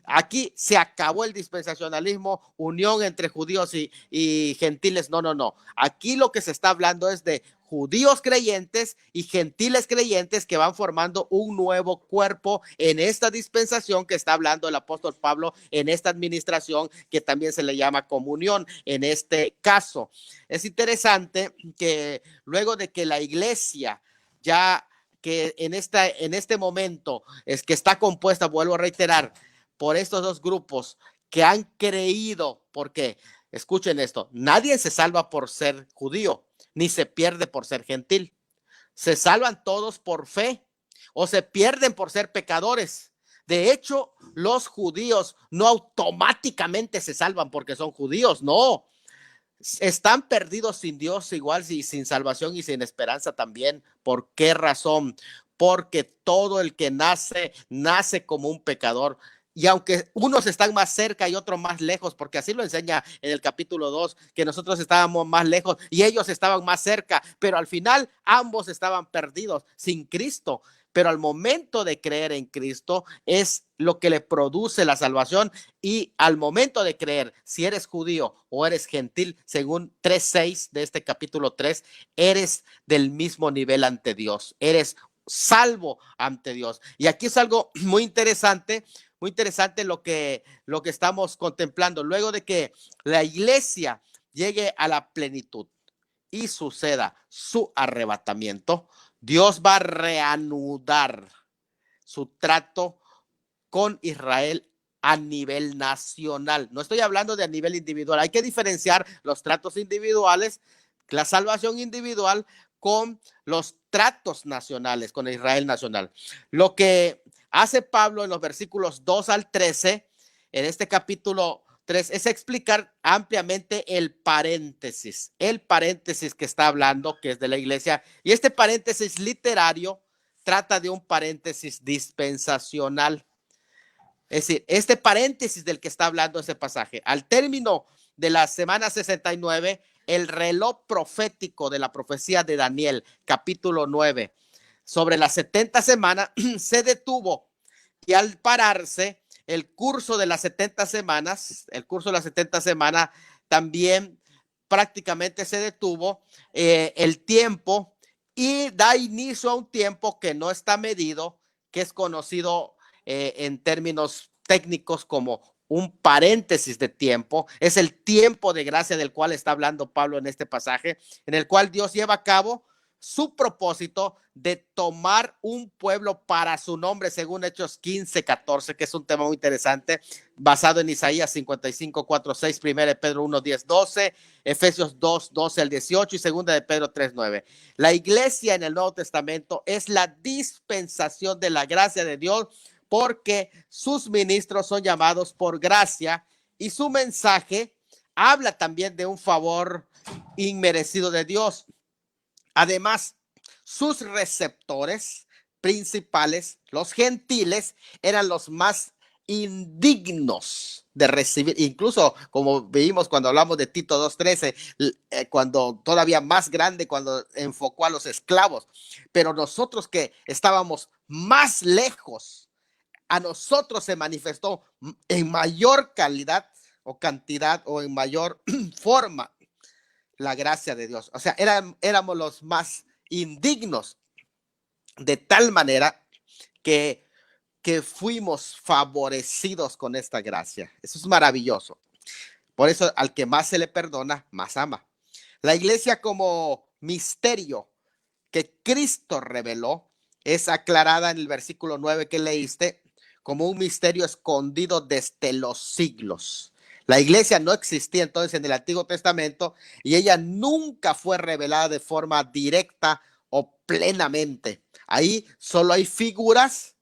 aquí se acabó el dispensacionalismo, unión entre judíos y gentiles. No. Aquí lo que se está hablando es de judíos creyentes y gentiles creyentes que van formando un nuevo cuerpo en esta dispensación que está hablando el apóstol Pablo, en esta administración que también se le llama comunión en este caso. Es interesante que luego de que la iglesia ya que en este momento es que está compuesta, vuelvo a reiterar, por estos dos grupos que han creído, porque escuchen esto, nadie se salva por ser judío, ni se pierde por ser gentil. Se salvan todos por fe o se pierden por ser pecadores. De hecho, los judíos no automáticamente se salvan porque son judíos, no. Están perdidos sin Dios igual y sin salvación y sin esperanza también. ¿Por qué razón? Porque todo el que nace como un pecador. Y aunque unos están más cerca y otros más lejos, porque así lo enseña en el capítulo 2, que nosotros estábamos más lejos y ellos estaban más cerca, pero al final ambos estaban perdidos sin Cristo. Pero al momento de creer en Cristo es lo que le produce la salvación, y al momento de creer, si eres judío o eres gentil, según 3:6 de este capítulo 3, eres del mismo nivel ante Dios, eres salvo ante Dios. Y aquí es algo muy interesante lo que estamos contemplando. Luego de que la iglesia llegue a la plenitud y suceda su arrebatamiento, Dios va a reanudar su trato con Israel a nivel nacional. No estoy hablando de a nivel individual. Hay que diferenciar los tratos individuales, la salvación individual, con los tratos nacionales, con Israel nacional. Lo que hace Pablo en los versículos 2 al 13, en este capítulo 3, es explicar ampliamente el paréntesis que está hablando, que es de la iglesia. Y este paréntesis literario trata de un paréntesis dispensacional. Es decir, este paréntesis del que está hablando ese pasaje, al término de la semana 69, el reloj profético de la profecía de Daniel, capítulo 9, sobre las 70 semanas, se detuvo, y al pararse el curso de las 70 semanas, también prácticamente se detuvo el tiempo, y da inicio a un tiempo que no está medido, que es conocido en términos técnicos como un paréntesis de tiempo. Es el tiempo de gracia del cual está hablando Pablo en este pasaje, en el cual Dios lleva a cabo su propósito de tomar un pueblo para su nombre, según Hechos 15:14, que es un tema muy interesante, basado en Isaías 55:4-6, 1 Pedro 1:10-12, Efesios 2:12-18 y 2 de Pedro 3:9. La iglesia en el Nuevo Testamento es la dispensación de la gracia de Dios, porque sus ministros son llamados por gracia, y su mensaje habla también de un favor inmerecido de Dios. Además, sus receptores principales, los gentiles, eran los más indignos de recibir, incluso como vimos cuando hablamos de Tito 2:13, cuando todavía más grande, cuando enfocó a los esclavos. Pero nosotros que estábamos más lejos, a nosotros se manifestó en mayor calidad o cantidad, o en mayor forma, la gracia de Dios. O sea, éramos los más indignos, de tal manera que fuimos favorecidos con esta gracia. Eso es maravilloso. Por eso, al que más se le perdona, más ama. La iglesia como misterio que Cristo reveló es aclarada en el versículo 9 que leíste, como un misterio escondido desde los siglos. La iglesia no existía entonces en el Antiguo Testamento, y ella nunca fue revelada de forma directa o plenamente. Ahí solo hay figuras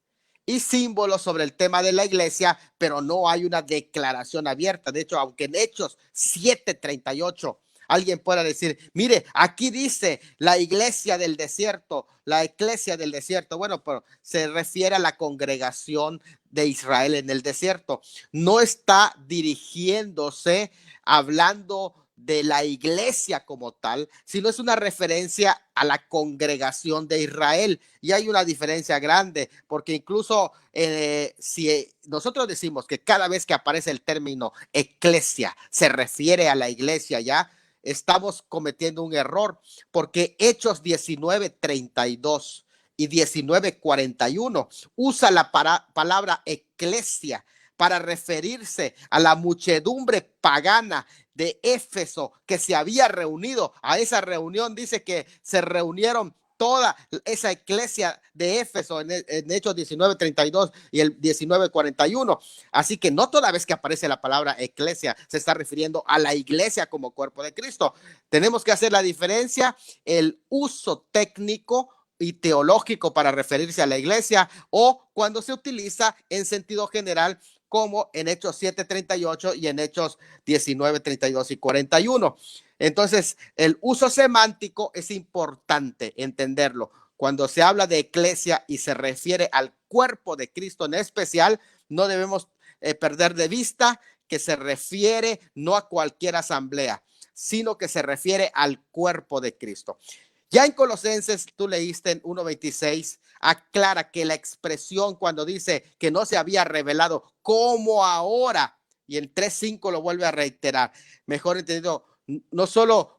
y símbolos sobre el tema de la iglesia, pero no hay una declaración abierta. De hecho, aunque en Hechos 7:38 alguien pueda decir, mire, aquí dice la iglesia del desierto, la eclesia del desierto. Bueno, pero se refiere a la congregación de Israel en el desierto. No está dirigiéndose, hablando de la iglesia como tal, sino es una referencia a la congregación de Israel. Y hay una diferencia grande, porque incluso si nosotros decimos que cada vez que aparece el término eclesia se refiere a la iglesia, ya estamos cometiendo un error, porque Hechos 19:32 y 19:41 usa la palabra eclesia para referirse a la muchedumbre pagana de Éfeso que se había reunido. A esa reunión dice que se reunieron toda esa iglesia de Éfeso en Hechos 19:32 y el 19:41. Así que no toda vez que aparece la palabra iglesia se está refiriendo a la iglesia como cuerpo de Cristo. Tenemos que hacer la diferencia, el uso técnico y teológico para referirse a la iglesia, o cuando se utiliza en sentido general, como en Hechos 7:38 y en Hechos 19:32 y 41. Entonces, el uso semántico es importante entenderlo. Cuando se habla de iglesia y se refiere al cuerpo de Cristo en especial, no debemos perder de vista que se refiere no a cualquier asamblea, sino que se refiere al cuerpo de Cristo. Ya en Colosenses, tú leíste en 1:26, aclara que la expresión cuando dice que no se había revelado como ahora, y en 3:5 lo vuelve a reiterar, mejor entendido, no solo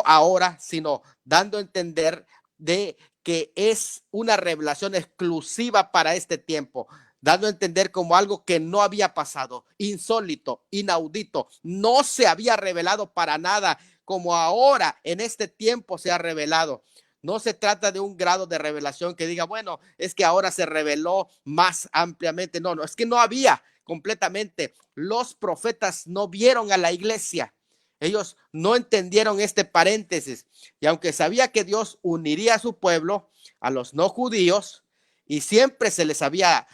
ahora, sino dando a entender de que es una revelación exclusiva para este tiempo, dando a entender como algo que no había pasado, insólito, inaudito, no se había revelado para nada, como ahora en este tiempo se ha revelado. No se trata de un grado de revelación que diga, bueno, es que ahora se reveló más ampliamente. No, es que no había completamente. Los profetas no vieron a la iglesia. Ellos no entendieron este paréntesis. Y aunque sabía que Dios uniría a su pueblo, a los no judíos, y siempre se les había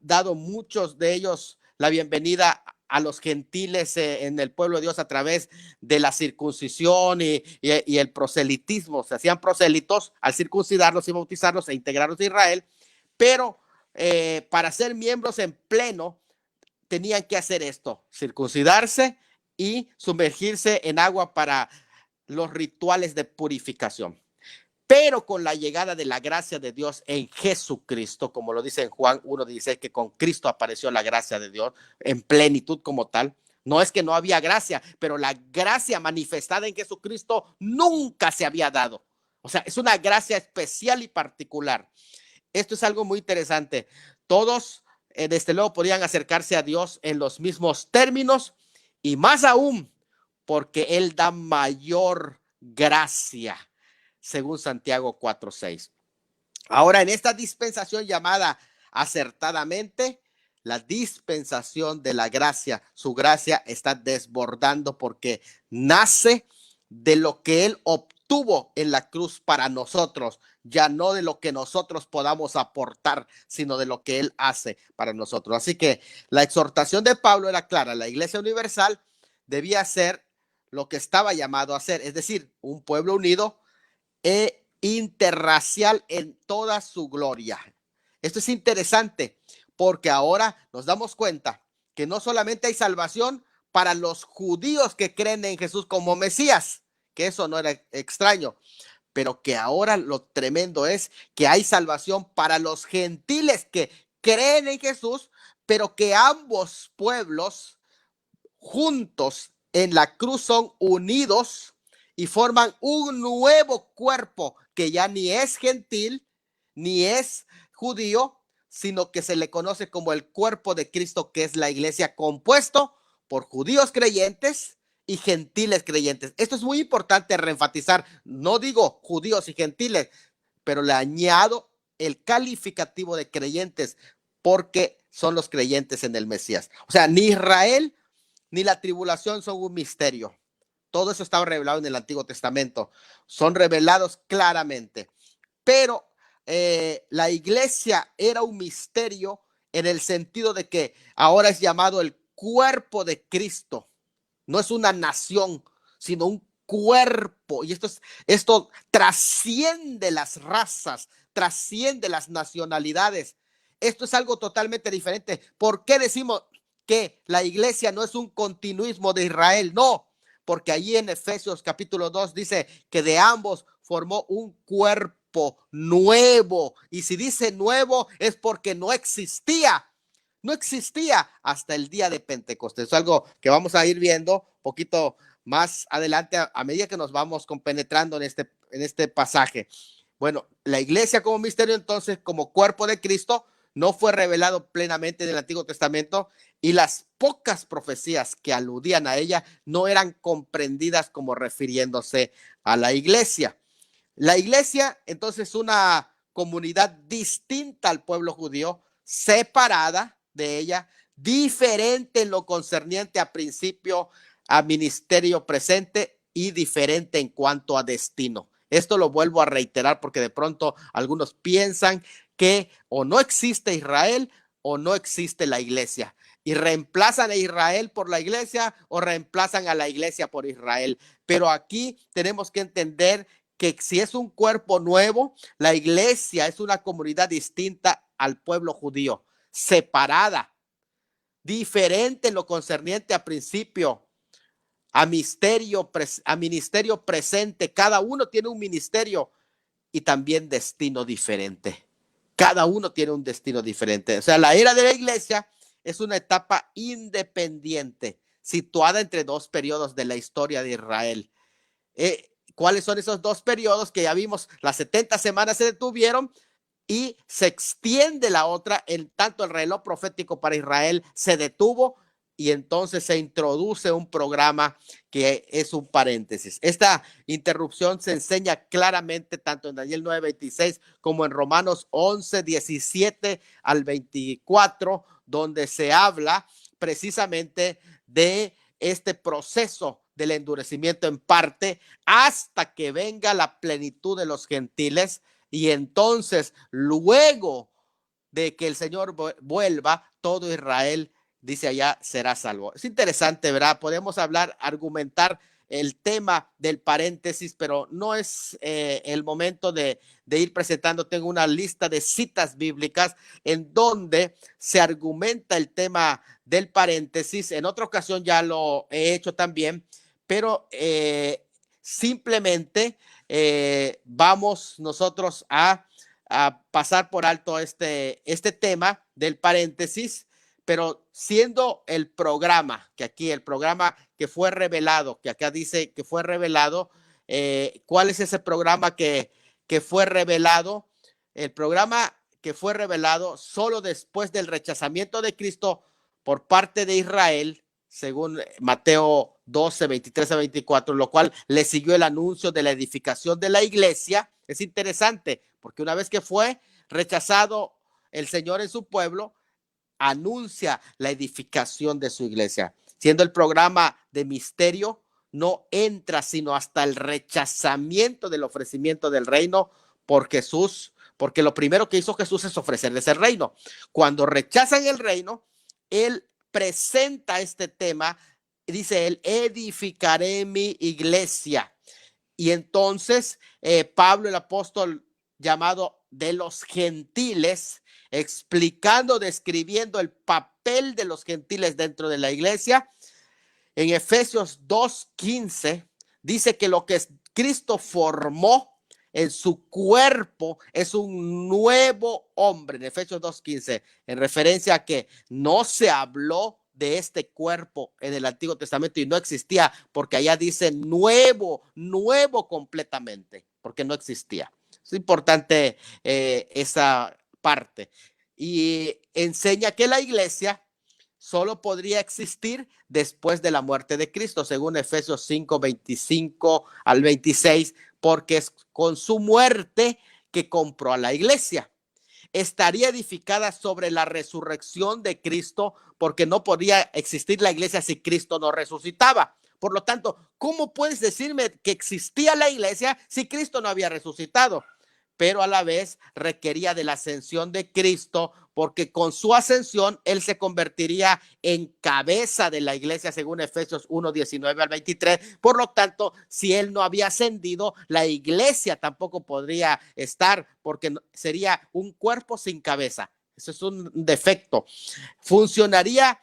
dado muchos de ellos la bienvenida a los gentiles en el pueblo de Dios a través de la circuncisión y el proselitismo. Se hacían prosélitos al circuncidarlos y bautizarlos e integrarlos a Israel, pero para ser miembros en pleno tenían que hacer esto, circuncidarse y sumergirse en agua para los rituales de purificación. Pero con la llegada de la gracia de Dios en Jesucristo, como lo dice en Juan 1:16, que con Cristo apareció la gracia de Dios en plenitud como tal. No es que no había gracia, pero la gracia manifestada en Jesucristo nunca se había dado. O sea, es una gracia especial y particular. Esto es algo muy interesante. Todos, desde luego, podían acercarse a Dios en los mismos términos y más aún porque Él da mayor gracia, según Santiago 4:6. Ahora, en esta dispensación llamada acertadamente la dispensación de la gracia, su gracia está desbordando porque nace de lo que Él obtuvo en la cruz para nosotros, ya no de lo que nosotros podamos aportar, sino de lo que Él hace para nosotros. Así que la exhortación de Pablo era clara: la Iglesia Universal debía ser lo que estaba llamado a ser, es decir, un pueblo unido e interracial en toda su gloria. Esto es interesante porque ahora nos damos cuenta que no solamente hay salvación para los judíos que creen en Jesús como Mesías, que eso no era extraño, pero que ahora lo tremendo es que hay salvación para los gentiles que creen en Jesús, pero que ambos pueblos juntos en la cruz son unidos y forman un nuevo cuerpo que ya ni es gentil ni es judío, sino que se le conoce como el cuerpo de Cristo, que es la iglesia, compuesto por judíos creyentes y gentiles creyentes. Esto es muy importante reenfatizar. No digo judíos y gentiles, pero le añado el calificativo de creyentes porque son los creyentes en el Mesías. O sea, ni Israel ni la tribulación son un misterio. Todo eso estaba revelado en el Antiguo Testamento. Son revelados claramente. Pero la iglesia era un misterio en el sentido de que ahora es llamado el cuerpo de Cristo. No es una nación, sino un cuerpo. Y esto trasciende las razas, trasciende las nacionalidades. Esto es algo totalmente diferente. ¿Por qué decimos que la iglesia no es un continuismo de Israel? No, porque allí en Efesios capítulo 2 dice que de ambos formó un cuerpo nuevo. Y si dice nuevo es porque no existía hasta el día de Pentecostés. Es algo que vamos a ir viendo un poquito más adelante a medida que nos vamos compenetrando en este pasaje. Bueno, la iglesia como misterio, entonces, como cuerpo de Cristo, no fue revelado plenamente en el Antiguo Testamento, y las pocas profecías que aludían a ella no eran comprendidas como refiriéndose a la iglesia. La iglesia, entonces, es una comunidad distinta al pueblo judío, separada de ella, diferente en lo concerniente a principio, a ministerio presente y diferente en cuanto a destino. Esto lo vuelvo a reiterar porque de pronto algunos piensan que o no existe Israel o no existe la iglesia y reemplazan a Israel por la iglesia o reemplazan a la iglesia por Israel. Pero aquí tenemos que entender que si es un cuerpo nuevo, la iglesia es una comunidad distinta al pueblo judío, separada, diferente en lo concerniente a principio, a ministerio presente. Cada uno tiene un ministerio y también destino diferente. Cada uno tiene un destino diferente. O sea, la era de la iglesia es una etapa independiente, situada entre dos periodos de la historia de Israel. ¿Cuáles son esos dos periodos que ya vimos? Las 70 semanas se detuvieron y se extiende la otra, en tanto el reloj profético para Israel se detuvo y entonces se introduce un programa que es un paréntesis. Esta interrupción se enseña claramente tanto en Daniel 9:26 como en Romanos 11:17 al 24, donde se habla precisamente de este proceso del endurecimiento en parte hasta que venga la plenitud de los gentiles. Y entonces, luego de que el Señor vuelva, todo Israel, dice allá, será salvo. Es interesante, ¿verdad? Podemos hablar, argumentar el tema del paréntesis, pero no es el momento de ir presentando. Tengo una lista de citas bíblicas en donde se argumenta el tema del paréntesis. En otra ocasión ya lo he hecho también, pero simplemente vamos nosotros a pasar por alto este tema del paréntesis, pero siendo el programa, que aquí el programa que fue revelado, que acá dice que fue revelado, ¿cuál es ese programa que fue revelado? El programa que fue revelado solo después del rechazamiento de Cristo por parte de Israel, según Mateo 12, 23 a 24, lo cual le siguió el anuncio de la edificación de la iglesia. Es interesante, porque una vez que fue rechazado el Señor en su pueblo, anuncia la edificación de su iglesia. Siendo el programa de misterio, no entra sino hasta el rechazamiento del ofrecimiento del reino por Jesús, porque lo primero que hizo Jesús es ofrecerles el reino. Cuando rechazan el reino, él presenta este tema, dice él, edificaré mi iglesia. Y entonces Pablo, el apóstol llamado de los gentiles, explicando, describiendo el papel de los gentiles dentro de la iglesia, en Efesios 2:15 dice que lo que Cristo formó en su cuerpo es un nuevo hombre. En Efesios 2:15, en referencia a que no se habló de este cuerpo en el Antiguo Testamento y no existía, porque allá dice nuevo completamente, porque no existía. Es importante esa parte. Y enseña que la iglesia solo podría existir después de la muerte de Cristo, según Efesios 5, 25 al 26, porque es con su muerte que compró a la iglesia. Estaría edificada sobre la resurrección de Cristo, porque no podría existir la iglesia si Cristo no resucitaba. Por lo tanto, ¿cómo puedes decirme que existía la iglesia si Cristo no había resucitado? Pero a la vez requería de la ascensión de Cristo, porque con su ascensión él se convertiría en cabeza de la iglesia, según Efesios 1, 19 al 23. Por lo tanto, si él no había ascendido, la iglesia tampoco podría estar, porque sería un cuerpo sin cabeza. Eso es un defecto. Funcionaría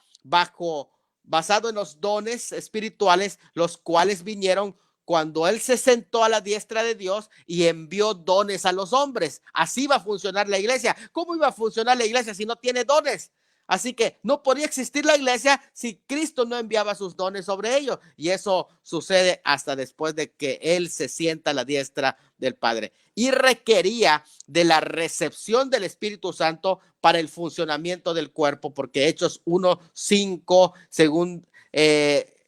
basado en los dones espirituales, los cuales vinieron cuando él se sentó a la diestra de Dios y envió dones a los hombres. Así va a funcionar la iglesia. ¿Cómo iba a funcionar la iglesia si no tiene dones? Así que no podía existir la iglesia si Cristo no enviaba sus dones sobre ellos. Y eso sucede hasta después de que él se sienta a la diestra del Padre. Y requería de la recepción del Espíritu Santo para el funcionamiento del cuerpo, porque Hechos 1:5, según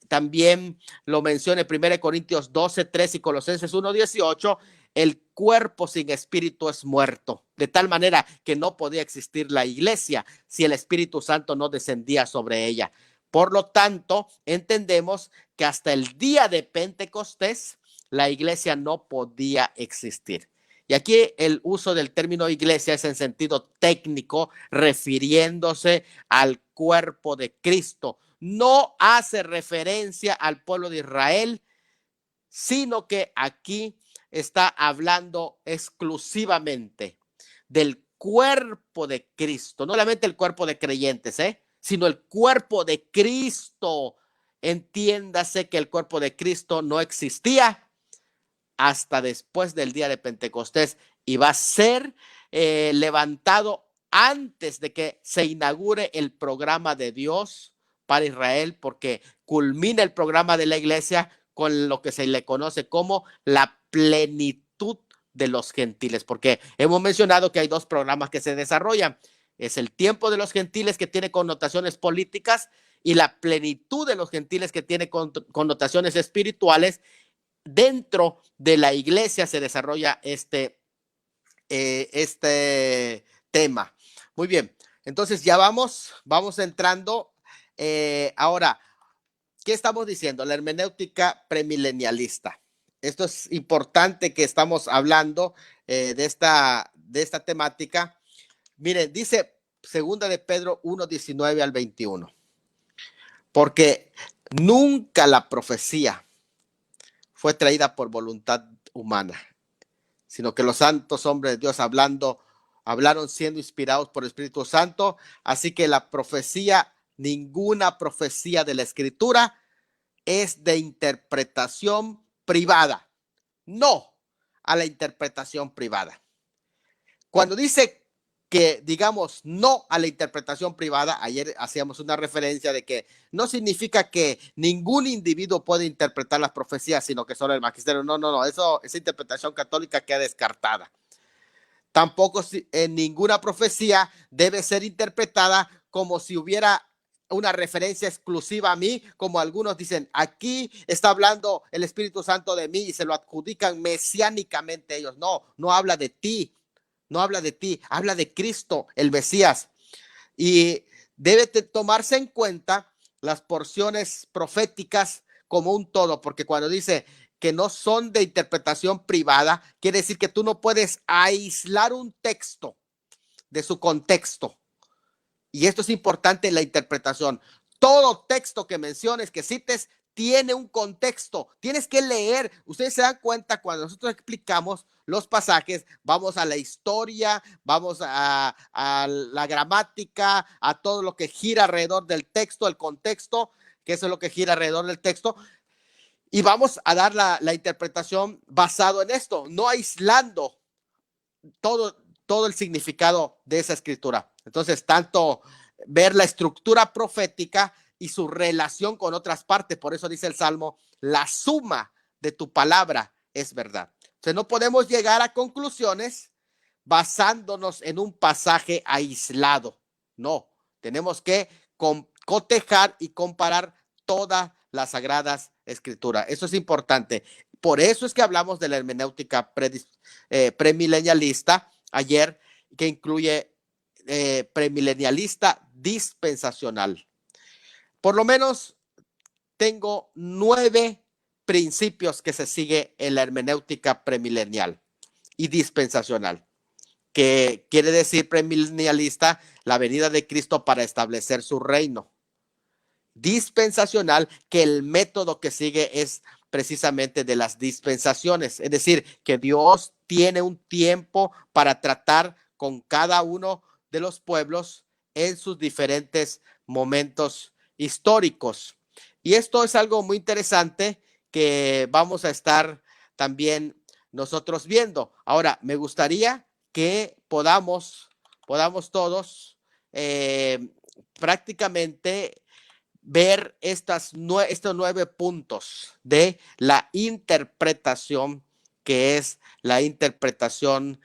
también lo menciona en 1 Corintios 12:3 y Colosenses 1:18, el cuerpo sin espíritu es muerto, de tal manera que no podía existir la iglesia si el Espíritu Santo no descendía sobre ella. Por lo tanto, entendemos que hasta el día de Pentecostés la iglesia no podía existir. Y aquí el uso del término iglesia es en sentido técnico, refiriéndose al cuerpo de Cristo. No hace referencia al pueblo de Israel, sino que aquí está hablando exclusivamente del cuerpo de Cristo, no solamente el cuerpo de creyentes, sino el cuerpo de Cristo. Entiéndase que el cuerpo de Cristo no existía hasta después del día de Pentecostés y va a ser levantado antes de que se inaugure el programa de Dios para Israel, porque culmina el programa de la iglesia con lo que se le conoce como la plenitud de los gentiles, porque hemos mencionado que hay dos programas que se desarrollan. Es el tiempo de los gentiles, que tiene connotaciones políticas, y la plenitud de los gentiles, que tiene connotaciones espirituales. Dentro de la iglesia se desarrolla este tema. Muy bien, entonces ya vamos entrando. Ahora, ¿qué estamos diciendo? La hermenéutica premilenialista. Esto es importante que estamos hablando de esta temática. Miren, dice segunda de Pedro 1:19 al 21. Porque nunca la profecía fue traída por voluntad humana, sino que los santos hombres de Dios hablaron siendo inspirados por el Espíritu Santo. Así que la profecía, ninguna profecía de la Escritura es de interpretación privada. No a la interpretación privada. Cuando dice que digamos no a la interpretación privada, ayer hacíamos una referencia de que no significa que ningún individuo puede interpretar las profecías, sino que solo el magisterio. No, esa interpretación católica queda descartada. Tampoco ninguna profecía debe ser interpretada como si hubiera una referencia exclusiva a mí, como algunos dicen, aquí está hablando el Espíritu Santo de mí y se lo adjudican mesiánicamente ellos. No habla de ti. No habla de ti, habla de Cristo, el Mesías. Y debe tomarse en cuenta las porciones proféticas como un todo, porque cuando dice que no son de interpretación privada, quiere decir que tú no puedes aislar un texto de su contexto. Y esto es importante en la interpretación. Todo texto que menciones, que cites, tiene un contexto. Tienes que leer. Ustedes se dan cuenta cuando nosotros explicamos los pasajes, vamos a la historia, vamos a la gramática, a todo lo que gira alrededor del texto, el contexto, que eso es lo que gira alrededor del texto. Y vamos a dar la interpretación basado en esto, no aislando todo el significado de esa escritura. Entonces, tanto ver la estructura profética y su relación con otras partes. Por eso dice el Salmo, la suma de tu palabra es verdad. Entonces, no podemos llegar a conclusiones basándonos en un pasaje aislado. No, tenemos que cotejar y comparar todas las sagradas escrituras. Eso es importante. Por eso es que hablamos de la hermenéutica premilenialista ayer, que incluye premilenialista dispensacional. Por lo menos tengo 9 principios que se sigue en la hermenéutica premilenial y dispensacional, que quiere decir premilenialista, la venida de Cristo para establecer su reino. Dispensacional, que el método que sigue es precisamente de las dispensaciones, es decir, que Dios tiene un tiempo para tratar con cada uno de los pueblos en sus diferentes momentos históricos. Y esto es algo muy interesante que vamos a estar también nosotros viendo. Ahora, me gustaría que podamos todos prácticamente ver estos 9 puntos de la interpretación, que es la interpretación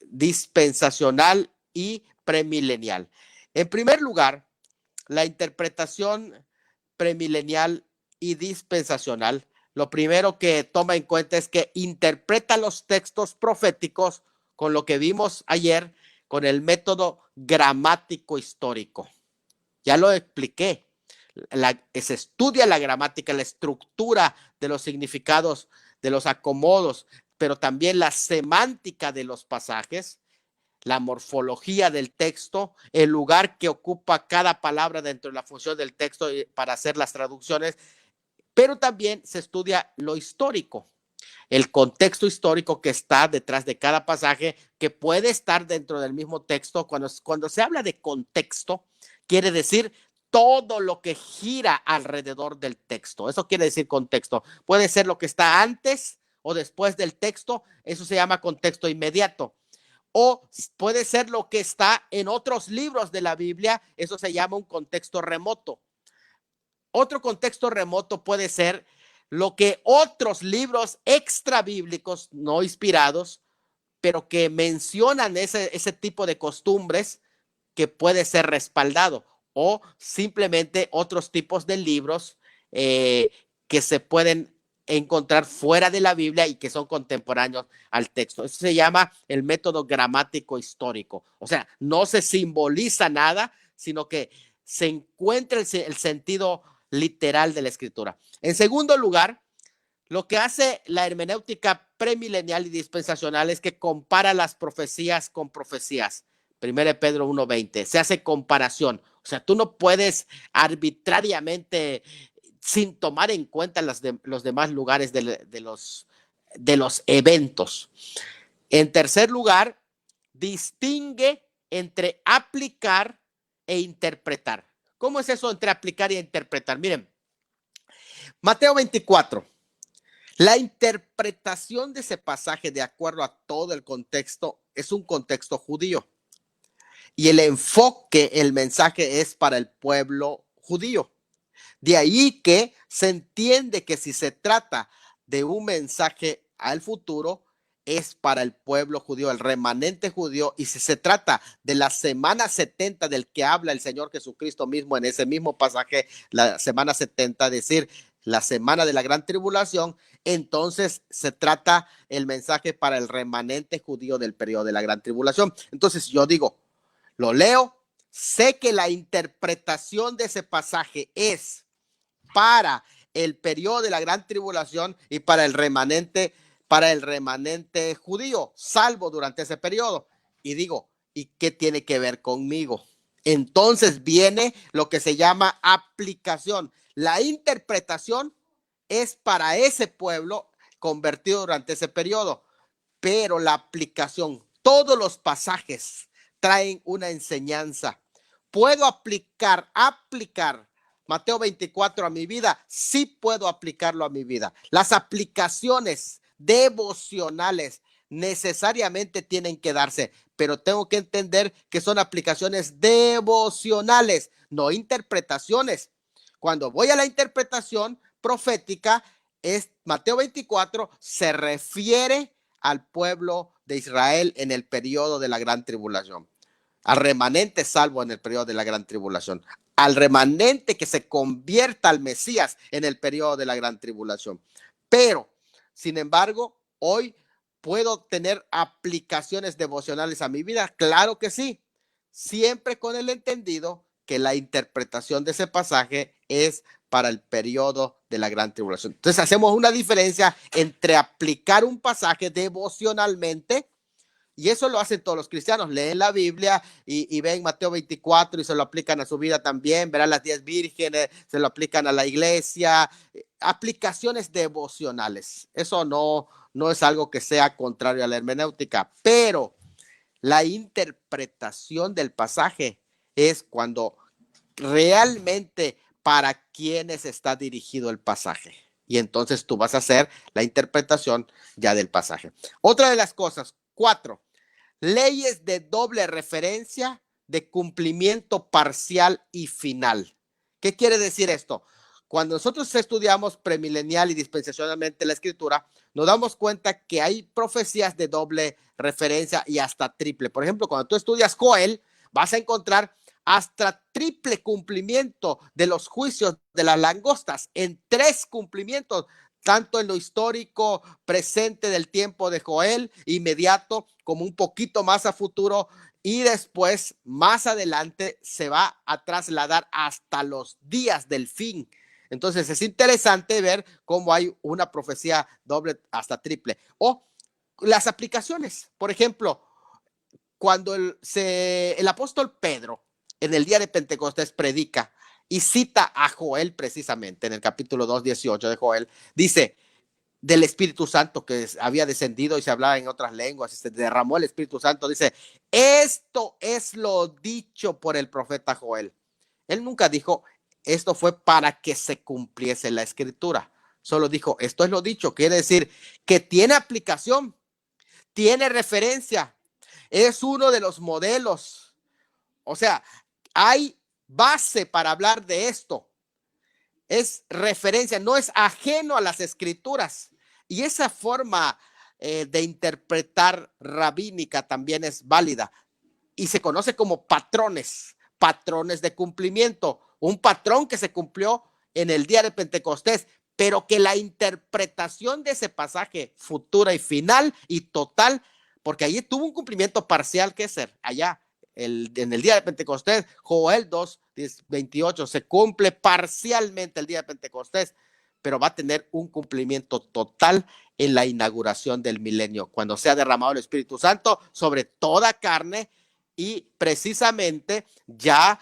dispensacional y premilenial. En primer lugar, la interpretación premilenial y dispensacional lo primero que toma en cuenta es que interpreta los textos proféticos con lo que vimos ayer, con el método gramático histórico. Ya lo expliqué. Se estudia la gramática, la estructura de los significados, de los acomodos, pero también la semántica de los pasajes, la morfología del texto, el lugar que ocupa cada palabra dentro de la función del texto para hacer las traducciones, pero también se estudia lo histórico, el contexto histórico que está detrás de cada pasaje, que puede estar dentro del mismo texto. Cuando se habla de contexto, quiere decir todo lo que gira alrededor del texto. Eso quiere decir contexto. Puede ser lo que está antes o después del texto, eso se llama contexto inmediato. O puede ser lo que está en otros libros de la Biblia, eso se llama un contexto remoto. Otro contexto remoto puede ser lo que otros libros extra bíblicos, no inspirados, pero que mencionan ese tipo de costumbres, que puede ser respaldado, o simplemente otros tipos de libros que se pueden encontrar fuera de la Biblia y que son contemporáneos al texto. Eso se llama el método gramático histórico. O sea, no se simboliza nada, sino que se encuentra el sentido literal de la escritura. En segundo lugar, lo que hace la hermenéutica premilenial y dispensacional es que compara las profecías con profecías. 1 Pedro 1:20, se hace comparación. O sea, tú no puedes arbitrariamente, sin tomar en cuenta los demás lugares de los eventos. En tercer lugar, distingue entre aplicar e interpretar. ¿Cómo es eso entre aplicar y interpretar? Miren, Mateo 24. La interpretación de ese pasaje, de acuerdo a todo el contexto, es un contexto judío. Y el enfoque, el mensaje es para el pueblo judío. De ahí que se entiende que si se trata de un mensaje al futuro, es para el pueblo judío, el remanente judío. Y si se trata de la semana 70 del que habla el Señor Jesucristo mismo en ese mismo pasaje, la semana 70, es decir, la semana de la gran tribulación, entonces se trata el mensaje para el remanente judío del periodo de la gran tribulación. Entonces yo digo, lo leo, sé que la interpretación de ese pasaje es para el periodo de la gran tribulación y para el remanente judío, salvo durante ese periodo. Y digo, ¿y qué tiene que ver conmigo? Entonces viene lo que se llama aplicación. La interpretación es para ese pueblo convertido durante ese periodo, pero la aplicación, todos los pasajes traen una enseñanza. ¿Puedo aplicar Mateo 24 a mi vida? Sí puedo aplicarlo a mi vida. Las aplicaciones devocionales necesariamente tienen que darse, pero tengo que entender que son aplicaciones devocionales, no interpretaciones. Cuando voy a la interpretación profética, es Mateo 24, se refiere al pueblo de Israel en el periodo de la gran tribulación, al remanente salvo en el periodo de la gran tribulación, al remanente que se convierta al Mesías en el periodo de la gran tribulación. Pero, sin embargo, hoy puedo tener aplicaciones devocionales a mi vida. Claro que sí, siempre con el entendido que la interpretación de ese pasaje es para el periodo de la gran tribulación. Entonces hacemos una diferencia entre aplicar un pasaje devocionalmente, y eso lo hacen todos los cristianos, leen la Biblia y ven Mateo 24 y se lo aplican a su vida también, verán las 10 vírgenes, se lo aplican a la iglesia, aplicaciones devocionales. Eso no es algo que sea contrario a la hermenéutica, pero la interpretación del pasaje es cuando realmente para quiénes está dirigido el pasaje. Y entonces tú vas a hacer la interpretación ya del pasaje. Otra de las cosas, 4, leyes de doble referencia, de cumplimiento parcial y final. ¿Qué quiere decir esto? Cuando nosotros estudiamos premilenial y dispensacionalmente la escritura, nos damos cuenta que hay profecías de doble referencia y hasta triple. Por ejemplo, cuando tú estudias Joel, vas a encontrar hasta triple cumplimiento de los juicios de las langostas, en 3 cumplimientos tanto en lo histórico presente del tiempo de Joel, inmediato, como un poquito más a futuro, y después, más adelante, se va a trasladar hasta los días del fin. Entonces es interesante ver cómo hay una profecía doble hasta triple. O las aplicaciones, por ejemplo, cuando el apóstol Pedro en el día de Pentecostés predica y cita a Joel precisamente en el capítulo 2:18 de Joel, dice del Espíritu Santo que había descendido y se hablaba en otras lenguas y se derramó el Espíritu Santo, dice, esto es lo dicho por el profeta Joel. Él nunca dijo, esto fue para que se cumpliese la escritura. Solo dijo, esto es lo dicho, quiere decir que tiene aplicación, tiene referencia, es uno de los modelos. O sea, hay base para hablar de esto. Es referencia, no es ajeno a las escrituras. Y esa forma de interpretar rabínica también es válida. Y se conoce como patrones de cumplimiento. Un patrón que se cumplió en el día de Pentecostés, pero que la interpretación de ese pasaje futura y final y total, porque allí tuvo un cumplimiento parcial que ser allá en el día de Pentecostés, Joel 2:28, se cumple parcialmente el día de Pentecostés, pero va a tener un cumplimiento total en la inauguración del milenio, cuando sea derramado el Espíritu Santo sobre toda carne y precisamente ya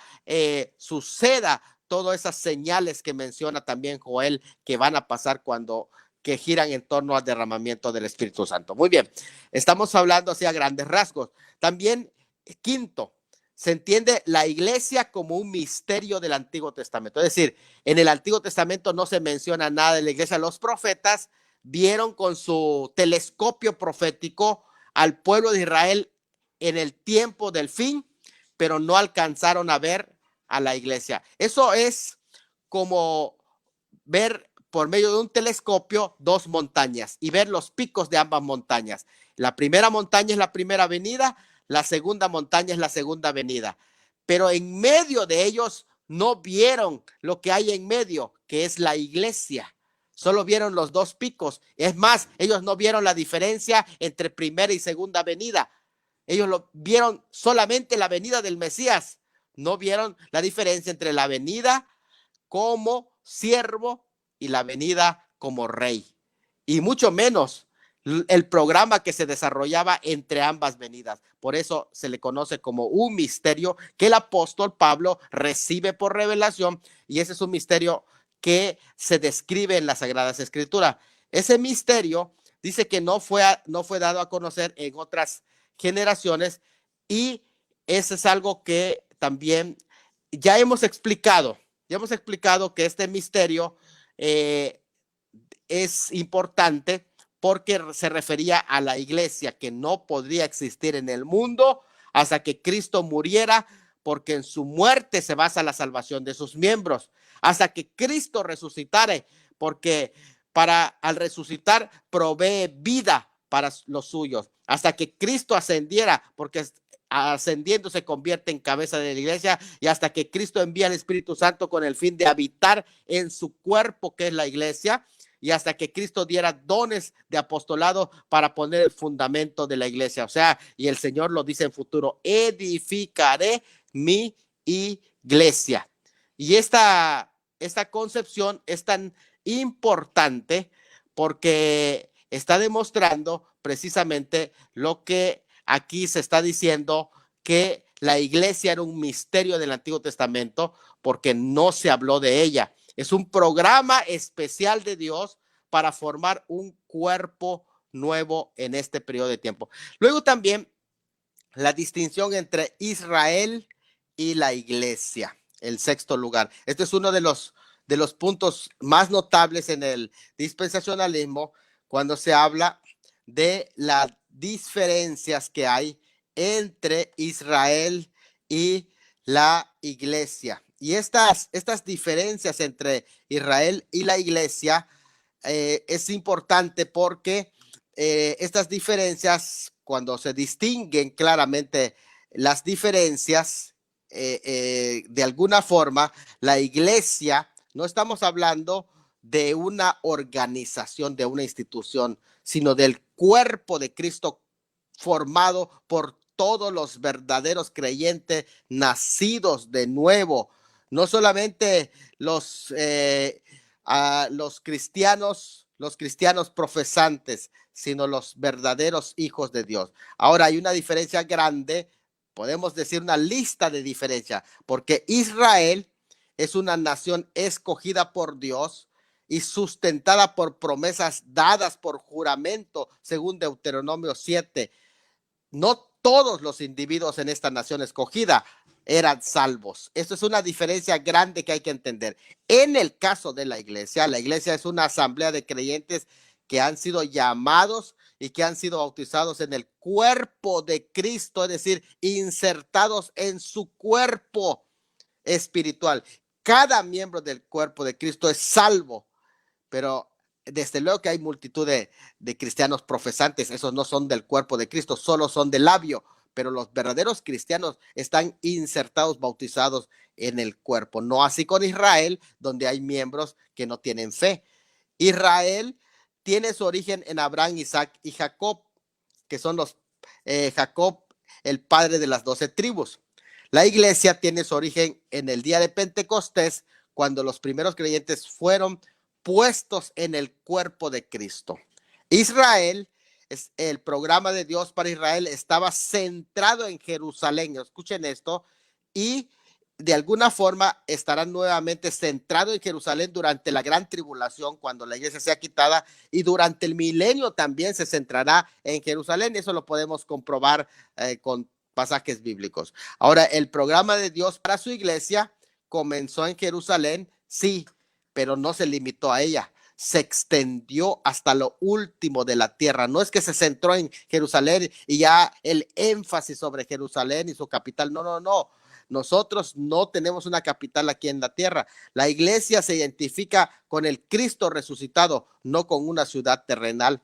suceda todas esas señales que menciona también Joel que van a pasar cuando que giran en torno al derramamiento del Espíritu Santo. Muy bien, estamos hablando así a grandes rasgos. También, quinto, se entiende la iglesia como un misterio del Antiguo Testamento. Es decir, en el Antiguo Testamento no se menciona nada de la iglesia. Los profetas vieron con su telescopio profético al pueblo de Israel en el tiempo del fin, pero no alcanzaron a ver a la iglesia. Eso es como ver por medio de un telescopio dos montañas y ver los picos de ambas montañas. La primera montaña es la primera avenida, la segunda montaña es la segunda avenida. Pero en medio de ellos no vieron lo que hay en medio, que es la iglesia. Solo vieron los dos picos. Es más, ellos no vieron la diferencia entre primera y segunda avenida. Ellos lo vieron solamente la venida del Mesías. No vieron la diferencia entre la venida como siervo y la venida como rey. Y mucho menos el programa que se desarrollaba entre ambas venidas. Por eso se le conoce como un misterio que el apóstol Pablo recibe por revelación, y ese es un misterio que se describe en las Sagradas Escrituras. Ese misterio dice que no fue dado a conocer en otras generaciones, y eso es algo que también ya hemos explicado que este misterio es importante porque se refería a la iglesia que no podría existir en el mundo hasta que Cristo muriera, porque en su muerte se basa la salvación de sus miembros, hasta que Cristo resucitare, porque al resucitar provee vida para los suyos, hasta que Cristo ascendiera, porque ascendiendo se convierte en cabeza de la iglesia, y hasta que Cristo envía al Espíritu Santo con el fin de habitar en su cuerpo, que es la iglesia, y hasta que Cristo diera dones de apostolado para poner el fundamento de la iglesia. O sea, y el Señor lo dice en futuro, edificaré mi iglesia. Y esta concepción es tan importante porque está demostrando precisamente lo que aquí se está diciendo, que la iglesia era un misterio del Antiguo Testamento porque no se habló de ella. Es un programa especial de Dios para formar un cuerpo nuevo en este periodo de tiempo. Luego también la distinción entre Israel y la iglesia, el sexto lugar. Este es uno de los puntos más notables en el dispensacionalismo, cuando se habla de las diferencias que hay entre Israel y la iglesia. Y estas diferencias entre Israel y la iglesia es importante porque estas diferencias, cuando se distinguen claramente las diferencias, de alguna forma, la iglesia, no estamos hablando de una organización, de una institución, sino del cuerpo de Cristo formado por todos los verdaderos creyentes nacidos de nuevo. No solamente los cristianos profesantes, sino los verdaderos hijos de Dios. Ahora hay una diferencia grande, podemos decir una lista de diferencia, porque Israel es una nación escogida por Dios y sustentada por promesas dadas por juramento, según Deuteronomio 7. No todos los individuos en esta nación escogida eran salvos. Esto es una diferencia grande que hay que entender. En el caso de la iglesia es una asamblea de creyentes que han sido llamados y que han sido bautizados en el cuerpo de Cristo, es decir, insertados en su cuerpo espiritual. Cada miembro del cuerpo de Cristo es salvo, pero desde luego que hay multitud de cristianos profesantes, esos no son del cuerpo de Cristo, solo son de labio, pero los verdaderos cristianos están insertados, bautizados en el cuerpo. No así con Israel, donde hay miembros que no tienen fe. Israel tiene su origen en Abraham, Isaac y Jacob, que son Jacob, el padre de las 12 tribus. La iglesia tiene su origen en el día de Pentecostés, cuando los primeros creyentes fueron puestos en el cuerpo de Cristo. Israel, el programa de Dios para Israel estaba centrado en Jerusalén. Escuchen esto, y de alguna forma estarán nuevamente centrados en Jerusalén durante la gran tribulación, cuando la iglesia sea quitada, y durante el milenio también se centrará en Jerusalén. Eso lo podemos comprobar con pasajes bíblicos. Ahora, el programa de Dios para su iglesia comenzó en Jerusalén, sí, pero no se limitó a ella, se extendió hasta lo último de la tierra. No es que se centró en Jerusalén y ya el énfasis sobre Jerusalén y su capital. No. Nosotros no tenemos una capital aquí en la tierra. La iglesia se identifica con el Cristo resucitado, no con una ciudad terrenal.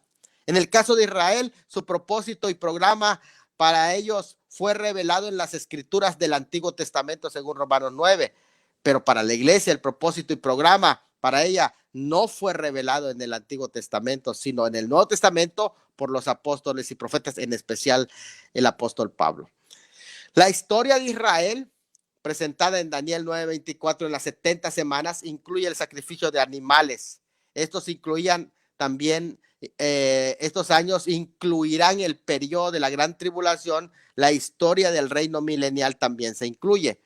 En el caso de Israel, su propósito y programa para ellos fue revelado en las escrituras del Antiguo Testamento, según Romanos 9. Pero para la iglesia, el propósito y programa para ella no fue revelado en el Antiguo Testamento, sino en el Nuevo Testamento por los apóstoles y profetas, en especial el apóstol Pablo. La historia de Israel, presentada en Daniel 9:24 en las 70 semanas, incluye el sacrificio de animales. Estos incluían también, estos años incluirán el periodo de la gran tribulación. La historia del reino milenial también se incluye.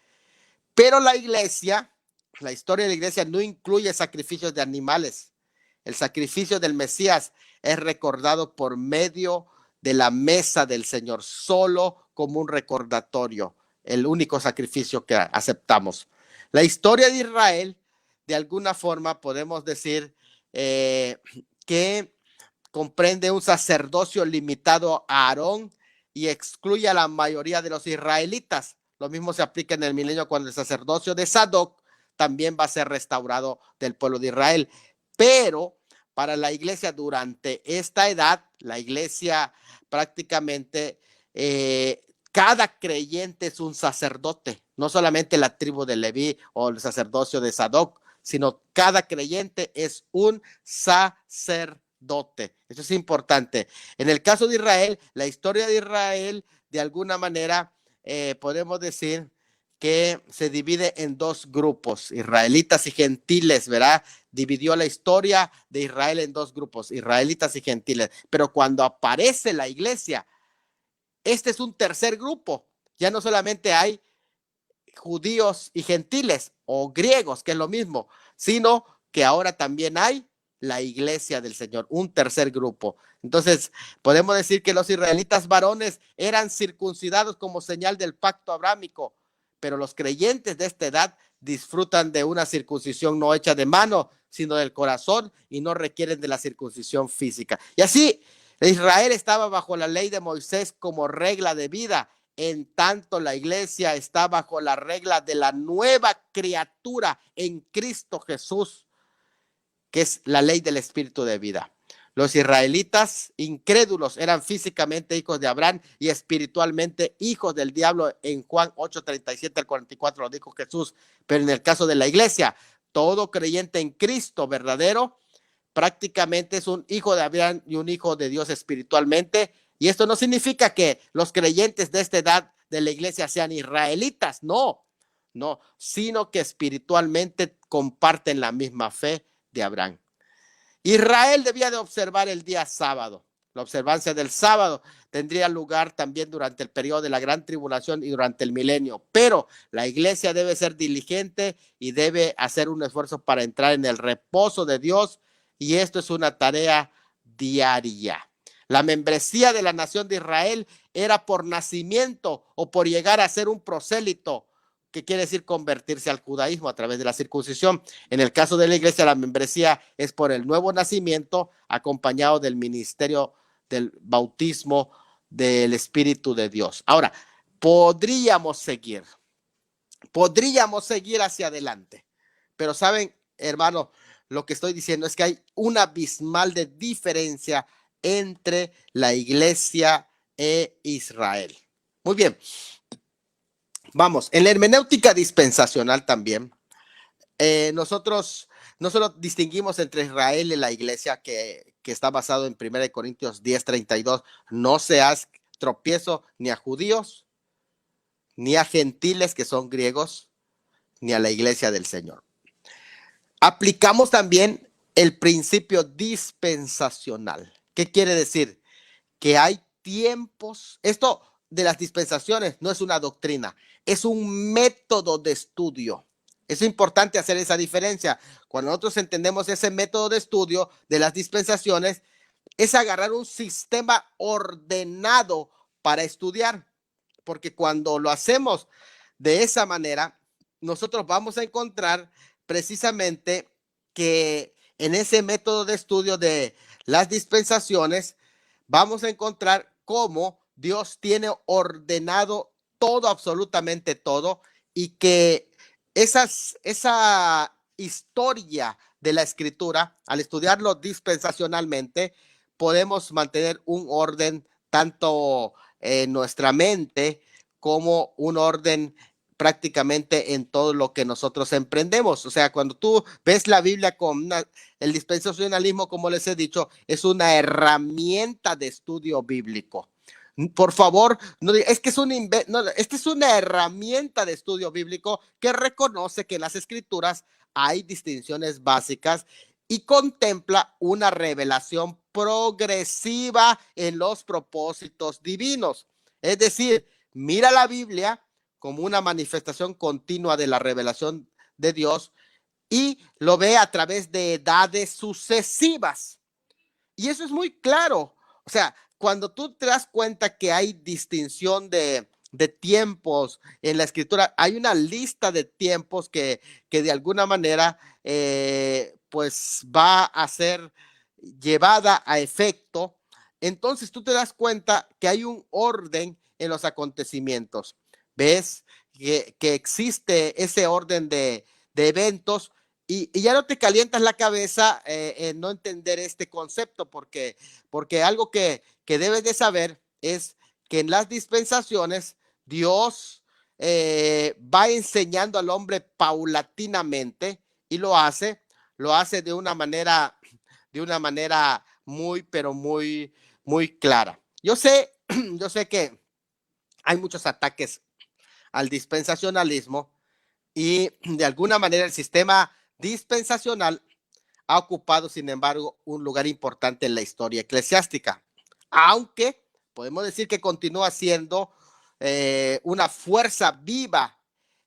Pero la historia de la iglesia no incluye sacrificios de animales. El sacrificio del Mesías es recordado por medio de la mesa del Señor, solo como un recordatorio, el único sacrificio que aceptamos. La historia de Israel, de alguna forma, podemos decir que comprende un sacerdocio limitado a Aarón y excluye a la mayoría de los israelitas. Lo mismo se aplica en el milenio, cuando el sacerdocio de Sadoc también va a ser restaurado del pueblo de Israel. Pero para la iglesia durante esta edad, la iglesia prácticamente, cada creyente es un sacerdote, no solamente la tribu de Leví o el sacerdocio de Sadoc, sino cada creyente es un sacerdote. Eso es importante. En el caso de Israel, la historia de Israel, de alguna manera, podemos decir que se divide en dos grupos, israelitas y gentiles, ¿verdad? Dividió la historia de Israel en dos grupos, israelitas y gentiles. Pero cuando aparece la iglesia, este es un tercer grupo. Ya no solamente hay judíos y gentiles o griegos, que es lo mismo, sino que ahora también hay la iglesia del Señor, un tercer grupo. Entonces, podemos decir que los israelitas varones eran circuncidados como señal del pacto abrámico, pero los creyentes de esta edad disfrutan de una circuncisión no hecha de mano, sino del corazón, y no requieren de la circuncisión física. Y así, Israel estaba bajo la ley de Moisés como regla de vida, en tanto la iglesia está bajo la regla de la nueva criatura en Cristo Jesús, que es la ley del espíritu de vida. Los israelitas incrédulos eran físicamente hijos de Abraham y espiritualmente hijos del diablo. En Juan 8:37 al 44 lo dijo Jesús. Pero en el caso de la iglesia, Todo creyente en Cristo verdadero prácticamente es un hijo de Abraham y un hijo de Dios espiritualmente. Y esto no significa que los creyentes de esta edad de la iglesia sean israelitas, no, no, sino que espiritualmente comparten la misma fe de Abraham. Israel debía de observar el día sábado. La observancia del sábado tendría lugar también durante el periodo de la gran tribulación y durante el milenio, pero la iglesia debe ser diligente y debe hacer un esfuerzo para entrar en el reposo de Dios, y esto es una tarea diaria. La membresía de la nación de Israel era por nacimiento o por llegar a ser un prosélito, que quiere decir convertirse al judaísmo a través de la circuncisión. En el caso de la iglesia, la membresía es por el nuevo nacimiento acompañado del ministerio del bautismo del Espíritu de Dios. Ahora, podríamos seguir hacia adelante, pero saben, hermano, lo que estoy diciendo es que hay una abismal de diferencia entre la iglesia e Israel. Muy bien. Vamos, en la hermenéutica dispensacional también, nosotros no solo distinguimos entre Israel y la iglesia que está basado en 1 Corintios 10:32, no se hace tropiezo ni a judíos, ni a gentiles que son griegos, ni a la iglesia del Señor. Aplicamos también el principio dispensacional. ¿Qué quiere decir? Que hay tiempos, esto de las dispensaciones no es una doctrina, es un método de estudio. Es importante hacer esa diferencia. Cuando nosotros entendemos ese método de estudio de las dispensaciones, es agarrar un sistema ordenado para estudiar, porque cuando lo hacemos de esa manera, nosotros vamos a encontrar precisamente que en ese método de estudio de las dispensaciones, vamos a encontrar cómo Dios tiene ordenado todo, absolutamente todo, y que esa historia de la escritura, al estudiarlo dispensacionalmente, podemos mantener un orden tanto en nuestra mente como un orden prácticamente en todo lo que nosotros emprendemos. O sea, cuando tú ves la Biblia con el dispensacionalismo, como les he dicho, es una herramienta de estudio bíblico. Por favor, no, es que es una herramienta de estudio bíblico que reconoce que en las escrituras hay distinciones básicas y contempla una revelación progresiva en los propósitos divinos. Es decir, mira la Biblia como una manifestación continua de la revelación de Dios y lo ve a través de edades sucesivas. Y eso es muy claro. O sea, cuando tú te das cuenta que hay distinción de tiempos en la escritura, hay una lista de tiempos que de alguna manera pues va a ser llevada a efecto. Entonces tú te das cuenta que hay un orden en los acontecimientos. Ves que existe ese orden de eventos y ya no te calientas la cabeza en no entender este concepto, porque algo que debes de saber es que en las dispensaciones Dios va enseñando al hombre paulatinamente y lo hace de una manera muy, pero muy, muy clara. Yo sé que hay muchos ataques al dispensacionalismo y de alguna manera el sistema dispensacional ha ocupado, sin embargo, un lugar importante en la historia eclesiástica, aunque podemos decir que continúa siendo una fuerza viva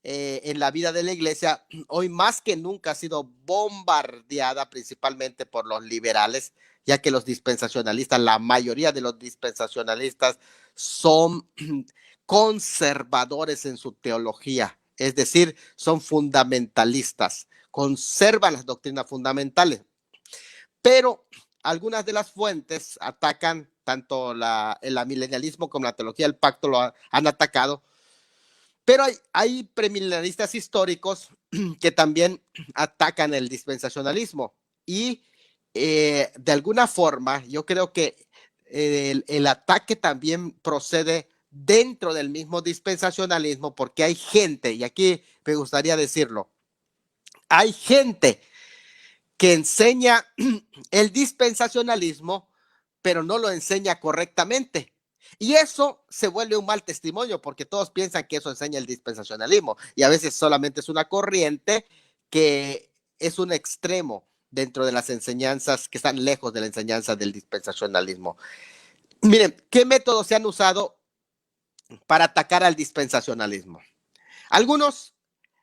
en la vida de la iglesia. Hoy más que nunca ha sido bombardeada principalmente por los liberales, ya que los dispensacionalistas, la mayoría de los dispensacionalistas son conservadores en su teología, es decir, son fundamentalistas, conservan las doctrinas fundamentales, pero algunas de las fuentes atacan, tanto el amilenialismo como la teología del pacto lo han atacado, pero hay premilenialistas históricos que también atacan el dispensacionalismo y de alguna forma yo creo que el ataque también procede dentro del mismo dispensacionalismo, porque hay gente, y aquí me gustaría decirlo, hay gente que enseña el dispensacionalismo, pero no lo enseña correctamente. Y eso se vuelve un mal testimonio porque todos piensan que eso enseña el dispensacionalismo y a veces solamente es una corriente que es un extremo dentro de las enseñanzas que están lejos de la enseñanza del dispensacionalismo. Miren, ¿qué métodos se han usado para atacar al dispensacionalismo? Algunos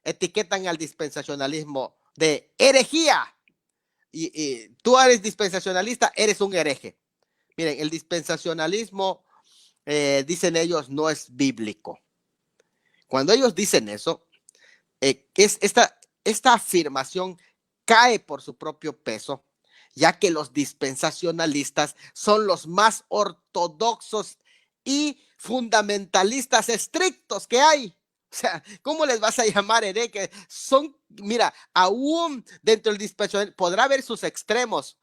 etiquetan al dispensacionalismo de herejía y tú eres dispensacionalista, eres un hereje. Miren, el dispensacionalismo, dicen ellos, no es bíblico. Cuando ellos dicen eso, esta afirmación cae por su propio peso, ya que los dispensacionalistas son los más ortodoxos y fundamentalistas estrictos que hay. O sea, ¿cómo les vas a llamar herejes? Mira, aún dentro del dispensacionalismo podrá haber sus extremos,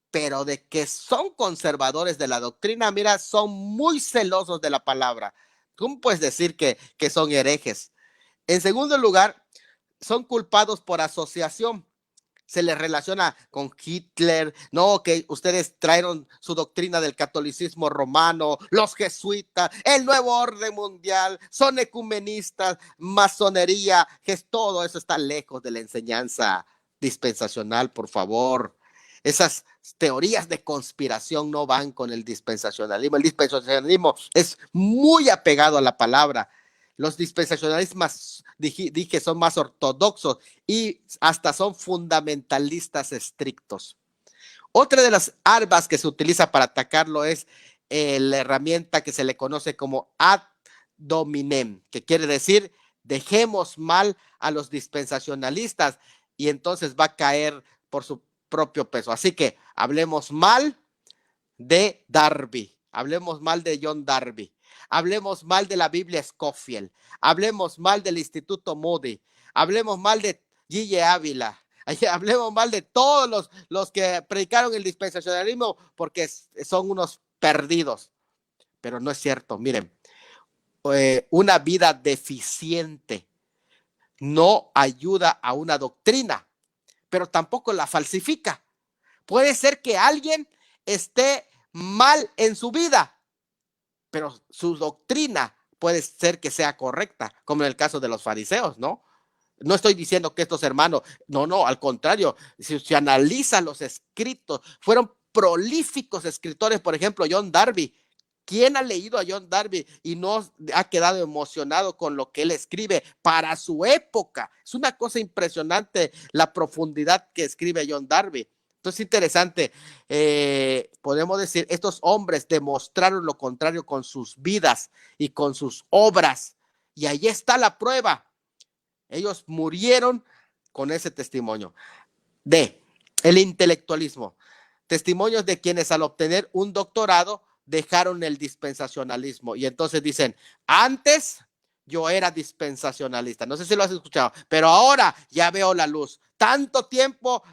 pero de que son conservadores de la doctrina, mira, son muy celosos de la palabra. ¿Cómo puedes decir que son herejes? En segundo lugar, son culpados por asociación. Se les relaciona con Hitler, no, que ustedes trajeron su doctrina del catolicismo romano, los jesuitas, el nuevo orden mundial, son ecumenistas, masonería, que todo eso está lejos de la enseñanza dispensacional, por favor. Esas teorías de conspiración no van con el dispensacionalismo. El dispensacionalismo es muy apegado a la palabra. Los dispensacionalistas, dije, son más ortodoxos y hasta son fundamentalistas estrictos. Otra de las armas que se utiliza para atacarlo es la herramienta que se le conoce como ad hominem, que quiere decir dejemos mal a los dispensacionalistas y entonces va a caer por su propio peso. Así que hablemos mal de Darby, hablemos mal de John Darby, hablemos mal de la Biblia Scofield, hablemos mal del Instituto Moody, hablemos mal de G.J. Ávila, hablemos mal de todos los que predicaron el dispensacionalismo porque son unos perdidos. Pero no es cierto, miren, una vida deficiente no ayuda a una doctrina, pero tampoco la falsifica. Puede ser que alguien esté mal en su vida, pero su doctrina puede ser que sea correcta, como en el caso de los fariseos, ¿no? No estoy diciendo que estos hermanos, no, al contrario, si se analizan los escritos, fueron prolíficos escritores, por ejemplo, John Darby. ¿Quién ha leído a John Darby y no ha quedado emocionado con lo que él escribe para su época? Es una cosa impresionante la profundidad que escribe John Darby. Entonces, interesante, podemos decir, estos hombres demostraron lo contrario con sus vidas y con sus obras. Y ahí está la prueba. Ellos murieron con ese testimonio. El intelectualismo. Testimonios de quienes al obtener un doctorado dejaron el dispensacionalismo. Y entonces dicen, antes yo era dispensacionalista. No sé si lo has escuchado, pero ahora ya veo la luz. Tanto tiempo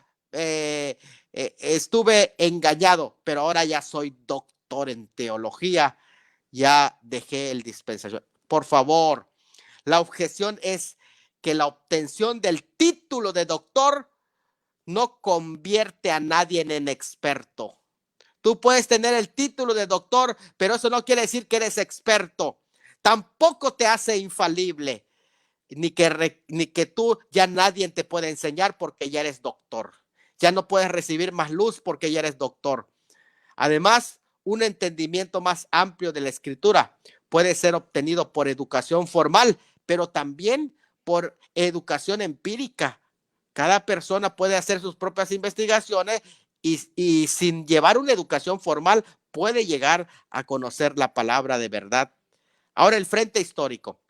estuve engañado, pero ahora ya soy doctor en teología, ya dejé el dispensación. Por favor, la objeción es que la obtención del título de doctor no convierte a nadie en experto. Tú puedes tener el título de doctor, pero eso no quiere decir que eres experto. Tampoco te hace infalible, ni que tú ya nadie te puede enseñar porque ya eres doctor. Ya no puedes recibir más luz porque ya eres doctor. Además, un entendimiento más amplio de la escritura puede ser obtenido por educación formal, pero también por educación empírica. Cada persona puede hacer sus propias investigaciones y sin llevar una educación formal puede llegar a conocer la palabra de verdad. Ahora, el frente histórico.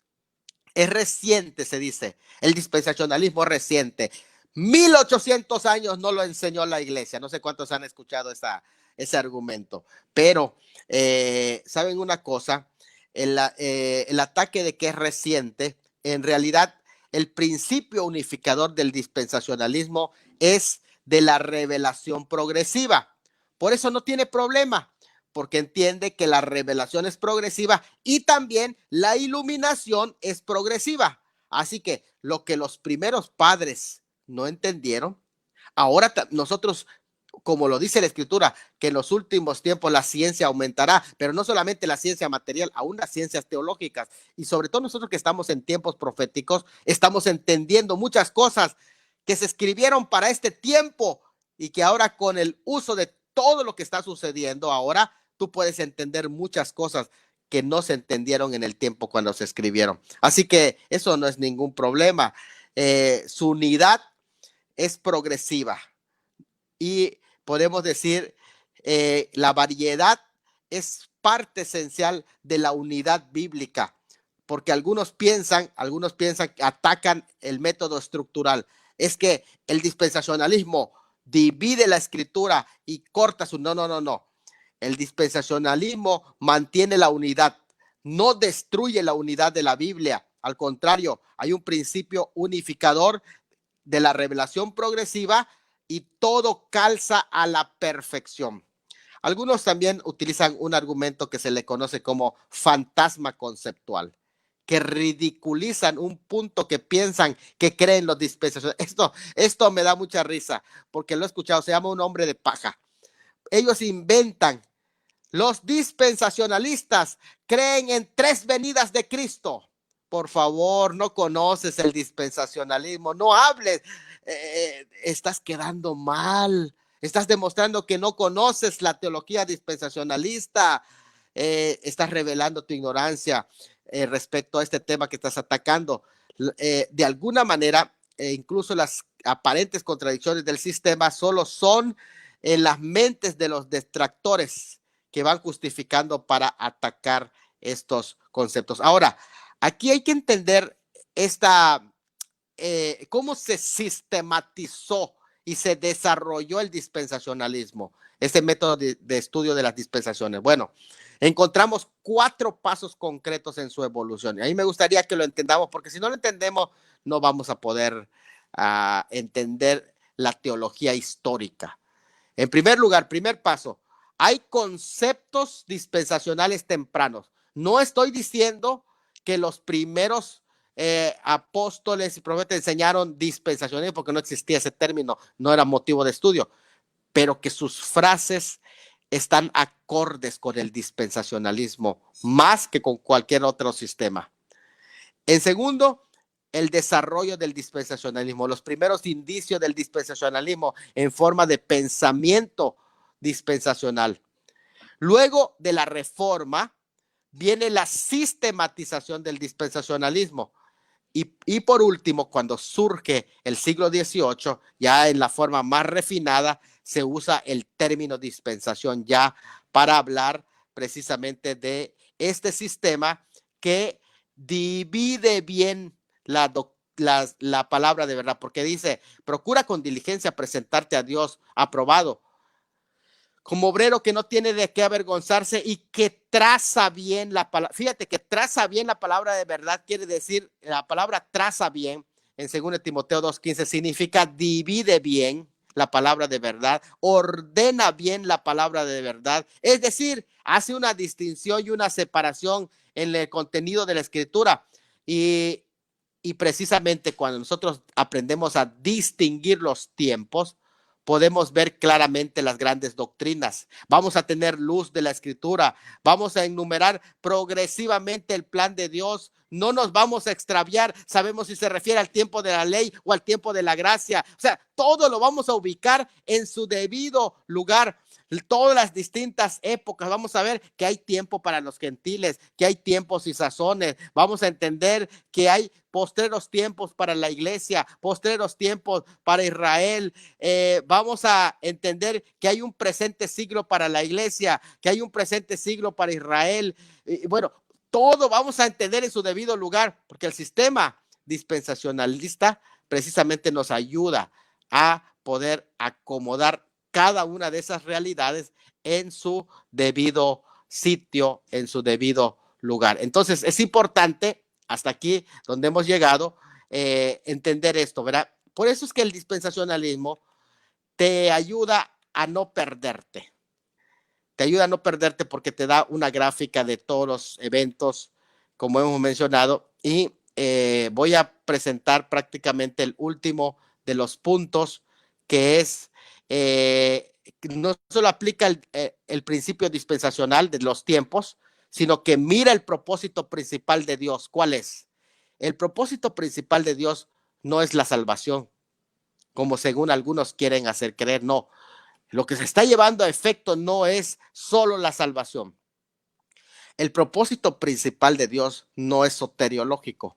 Es reciente, se dice. El dispensacionalismo es reciente. 1800 años no lo enseñó la iglesia. No sé cuántos han escuchado ese argumento. Pero, ¿saben una cosa? El ataque de que es reciente, en realidad, el principio unificador del dispensacionalismo es de la revelación progresiva. Por eso no tiene problema, porque entiende que la revelación es progresiva y también la iluminación es progresiva. Así que lo que los primeros padres no entendieron. Ahora nosotros, como lo dice la Escritura, que en los últimos tiempos la ciencia aumentará, pero no solamente la ciencia material, aún las ciencias teológicas. Y sobre todo nosotros que estamos en tiempos proféticos, estamos entendiendo muchas cosas que se escribieron para este tiempo y que ahora con el uso de todo lo que está sucediendo ahora, tú puedes entender muchas cosas que no se entendieron en el tiempo cuando se escribieron. Así que eso no es ningún problema. Su unidad es progresiva y podemos decir la variedad es parte esencial de la unidad bíblica, porque algunos piensan que atacan el método estructural. Es que el dispensacionalismo divide la escritura y corta su... No. El dispensacionalismo mantiene la unidad, no destruye la unidad de la Biblia. Al contrario, hay un principio unificador de la revelación progresiva y todo calza a la perfección. Algunos también utilizan un argumento que se le conoce como fantasma conceptual, que ridiculizan un punto que piensan que creen los dispensacionales. Esto me da mucha risa porque lo he escuchado, se llama un hombre de paja. Ellos inventan. Los dispensacionalistas creen en 3 venidas de Cristo. Por favor, no conoces el dispensacionalismo, no hables. Estás quedando mal. Estás demostrando que no conoces la teología dispensacionalista. Estás revelando tu ignorancia respecto a este tema que estás atacando. De alguna manera, incluso las aparentes contradicciones del sistema solo son en las mentes de los detractores que van justificando para atacar estos conceptos. Ahora, aquí hay que entender cómo se sistematizó y se desarrolló el dispensacionalismo, este método de estudio de las dispensaciones. Bueno, encontramos 4 pasos concretos en su evolución. Y a mí me gustaría que lo entendamos, porque si no lo entendemos, no vamos a poder entender la teología histórica. En primer lugar, primer paso, hay conceptos dispensacionales tempranos. No estoy diciendo que los primeros apóstoles y profetas enseñaron dispensacionalismo porque no existía ese término, no era motivo de estudio, pero que sus frases están acordes con el dispensacionalismo más que con cualquier otro sistema. En segundo, el desarrollo del dispensacionalismo, los primeros indicios del dispensacionalismo en forma de pensamiento dispensacional. Luego de la reforma viene la sistematización del dispensacionalismo. Y por último, cuando surge el siglo XVIII, ya en la forma más refinada, se usa el término dispensación ya para hablar precisamente de este sistema que divide bien la palabra de verdad, porque dice, procura con diligencia presentarte a Dios aprobado, como obrero que no tiene de qué avergonzarse y que traza bien la palabra. Fíjate que traza bien la palabra de verdad, quiere decir, la palabra traza bien, en 2 Timoteo 2:15, significa divide bien la palabra de verdad, ordena bien la palabra de verdad, es decir, hace una distinción y una separación en el contenido de la escritura. Y precisamente cuando nosotros aprendemos a distinguir los tiempos, podemos ver claramente las grandes doctrinas. Vamos a tener luz de la escritura. Vamos a enumerar progresivamente el plan de Dios. No nos vamos a extraviar. Sabemos si se refiere al tiempo de la ley o al tiempo de la gracia. O sea, todo lo vamos a ubicar en su debido lugar. Todas las distintas épocas, vamos a ver que hay tiempo para los gentiles, que hay tiempos y sazones, vamos a entender que hay postreros tiempos para la iglesia, postreros tiempos para Israel, vamos a entender que hay un presente siglo para la iglesia, que hay un presente siglo para Israel, y bueno, todo vamos a entender en su debido lugar, porque el sistema dispensacionalista precisamente nos ayuda a poder acomodar cada una de esas realidades en su debido sitio, en su debido lugar. Entonces, es importante, hasta aquí donde hemos llegado, entender esto, ¿verdad? Por eso es que el dispensacionalismo te ayuda a no perderte. Te ayuda a no perderte porque te da una gráfica de todos los eventos, como hemos mencionado, y voy a presentar prácticamente el último de los puntos, que es, no solo aplica el principio dispensacional de los tiempos, sino que mira el propósito principal de Dios. ¿Cuál es? El propósito principal de Dios no es la salvación, como según algunos quieren hacer creer, no. Lo que se está llevando a efecto no es solo la salvación. El propósito principal de Dios no es soteriológico,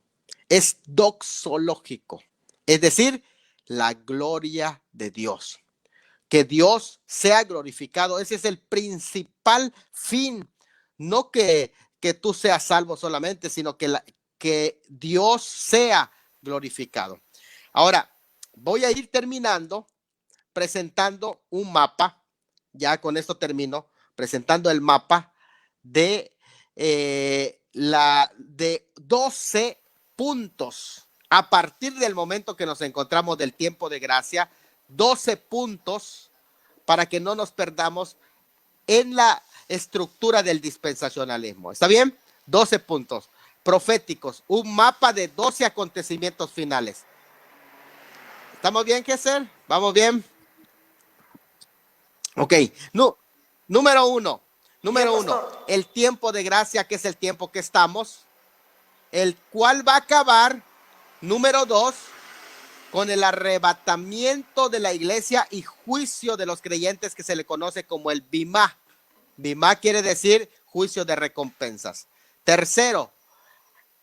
es doxológico, es decir, la gloria de Dios. Que Dios sea glorificado, ese es el principal fin, no que tú seas salvo solamente, sino que Dios sea glorificado. Ahora, voy a ir terminando presentando un mapa, ya con esto termino, presentando el mapa de, de 12 puntos. A partir del momento que nos encontramos del tiempo de gracia, 12 puntos para que no nos perdamos en la estructura del dispensacionalismo. ¿Está bien? 12 puntos proféticos, un mapa de 12 acontecimientos finales. ¿Estamos bien, Kessel? ¿Vamos bien? Ok, no, número uno, el tiempo de gracia, que es el tiempo que estamos, el cual va a acabar, número 2, con el arrebatamiento de la iglesia y juicio de los creyentes, que se le conoce como el Bimá. Bimá quiere decir juicio de recompensas. Tercero,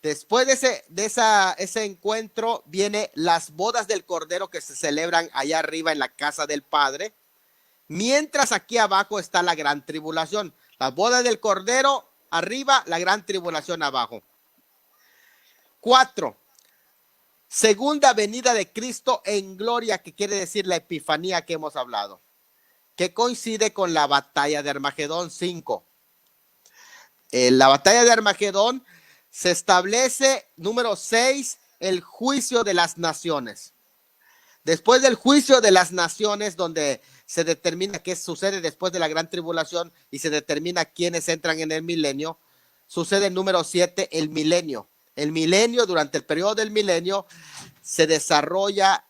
después de ese encuentro viene las bodas del Cordero, que se celebran allá arriba en la casa del Padre. Mientras aquí abajo está la gran tribulación. La boda del Cordero arriba, la gran tribulación abajo. 4. Segunda venida de Cristo en gloria, que quiere decir la epifanía que hemos hablado, que coincide con la batalla de Armagedón. 5. En la batalla de Armagedón se establece, número 6, el juicio de las naciones. Después del juicio de las naciones, donde se determina qué sucede después de la gran tribulación y se determina quiénes entran en el milenio, sucede el número 7, el milenio. El milenio, durante el periodo del milenio, se desarrolla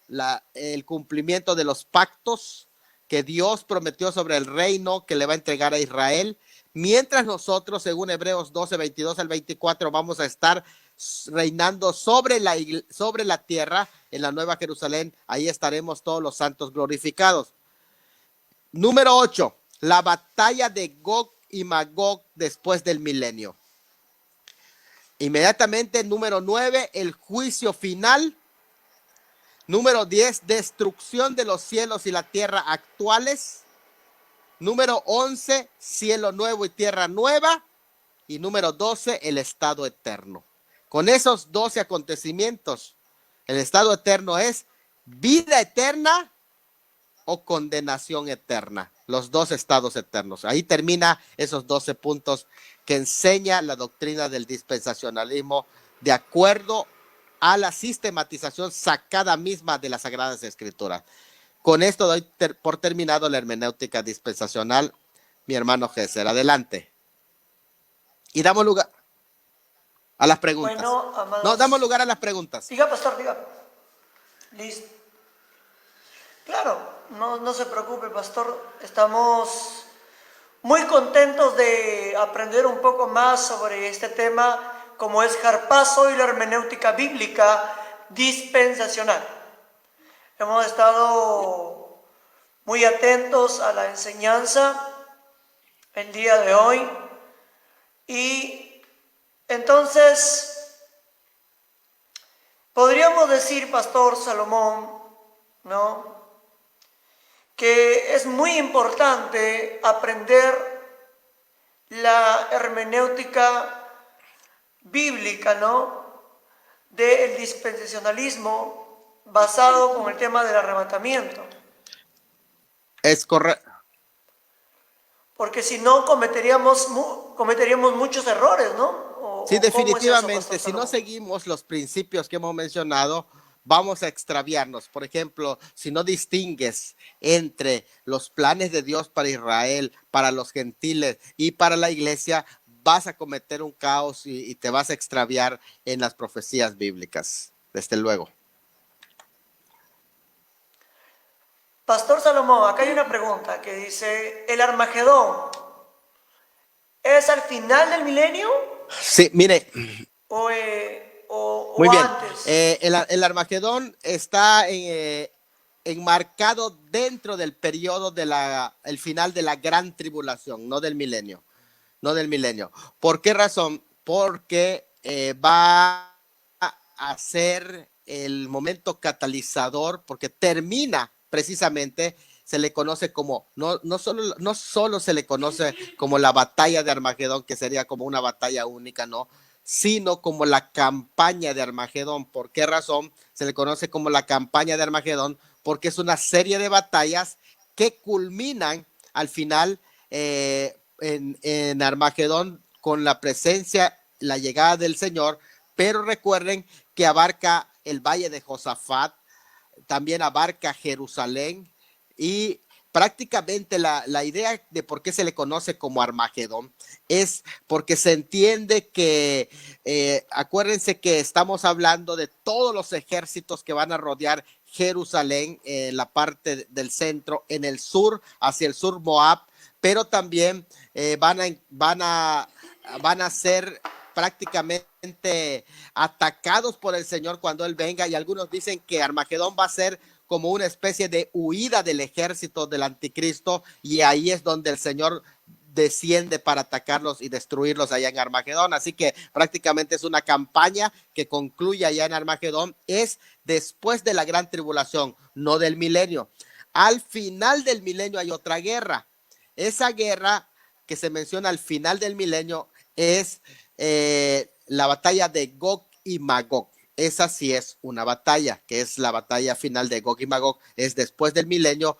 el cumplimiento de los pactos que Dios prometió sobre el reino que le va a entregar a Israel, mientras nosotros, según Hebreos 12, 22 al 24, vamos a estar reinando sobre la tierra en la Nueva Jerusalén. Ahí estaremos todos los santos glorificados. Número 8, la batalla de Gog y Magog después del milenio. Inmediatamente, número 9, el juicio final. Número 10, destrucción de los cielos y la tierra actuales. Número 11, cielo nuevo y tierra nueva. Y número 12, el estado eterno. Con esos 12 acontecimientos, el estado eterno es vida eterna o condenación eterna. Los dos estados eternos. Ahí termina esos 12 puntos que enseña la doctrina del dispensacionalismo de acuerdo a la sistematización sacada misma de las Sagradas Escrituras. Con esto doy por terminado la hermenéutica dispensacional, mi hermano Gesser. Adelante. Y damos lugar a las preguntas. Bueno, amados, no, damos lugar a las preguntas. Diga, pastor, diga. Listo. Claro, no se preocupe, pastor. Estamos muy contentos de aprender un poco más sobre este tema, como es Harpazo y la hermenéutica bíblica dispensacional. Hemos estado muy atentos a la enseñanza el día de hoy y entonces podríamos decir, pastor Salomón, ¿no?, que es muy importante aprender la hermenéutica bíblica, ¿no?, del dispensacionalismo basado con el tema del arrebatamiento. Es correcto. Porque si no cometeríamos muchos errores, ¿no? Sí, definitivamente. Es eso, si no seguimos los principios que hemos mencionado, vamos a extraviarnos. Por ejemplo, si no distingues entre los planes de Dios para Israel, para los gentiles y para la iglesia, vas a cometer un caos y te vas a extraviar en las profecías bíblicas, desde luego. Pastor Salomón, acá hay una pregunta que dice, ¿el Armagedón es al final del milenio Sí, mire, o muy bien. antes? El Armagedón está enmarcado dentro del periodo el final de la gran tribulación, no del milenio, no del milenio. ¿Por qué razón? Porque va a ser el momento catalizador, porque termina precisamente, se le conoce como, no solo se le conoce como la batalla de Armagedón, que sería como una batalla única, no, sino como la campaña de Armagedón. ¿Por qué razón se le conoce como la campaña de Armagedón? Porque es una serie de batallas que culminan al final en Armagedón con la presencia, la llegada del Señor, pero recuerden que abarca el valle de Josafat, también abarca Jerusalén y prácticamente la idea de por qué se le conoce como Armagedón es porque se entiende que, acuérdense que estamos hablando de todos los ejércitos que van a rodear Jerusalén, en la parte del centro, en el sur, hacia el sur Moab, pero también van a ser prácticamente atacados por el Señor cuando Él venga, y algunos dicen que Armagedón va a ser como una especie de huida del ejército del anticristo, y ahí es donde el Señor desciende para atacarlos y destruirlos allá en Armagedón. Así que prácticamente es una campaña que concluye allá en Armagedón, es después de la gran tribulación, no del milenio. Al final del milenio hay otra guerra. Esa guerra que se menciona al final del milenio es la batalla de Gog y Magog. Esa sí es una batalla, que es la batalla final de Gog y Magog, es después del milenio.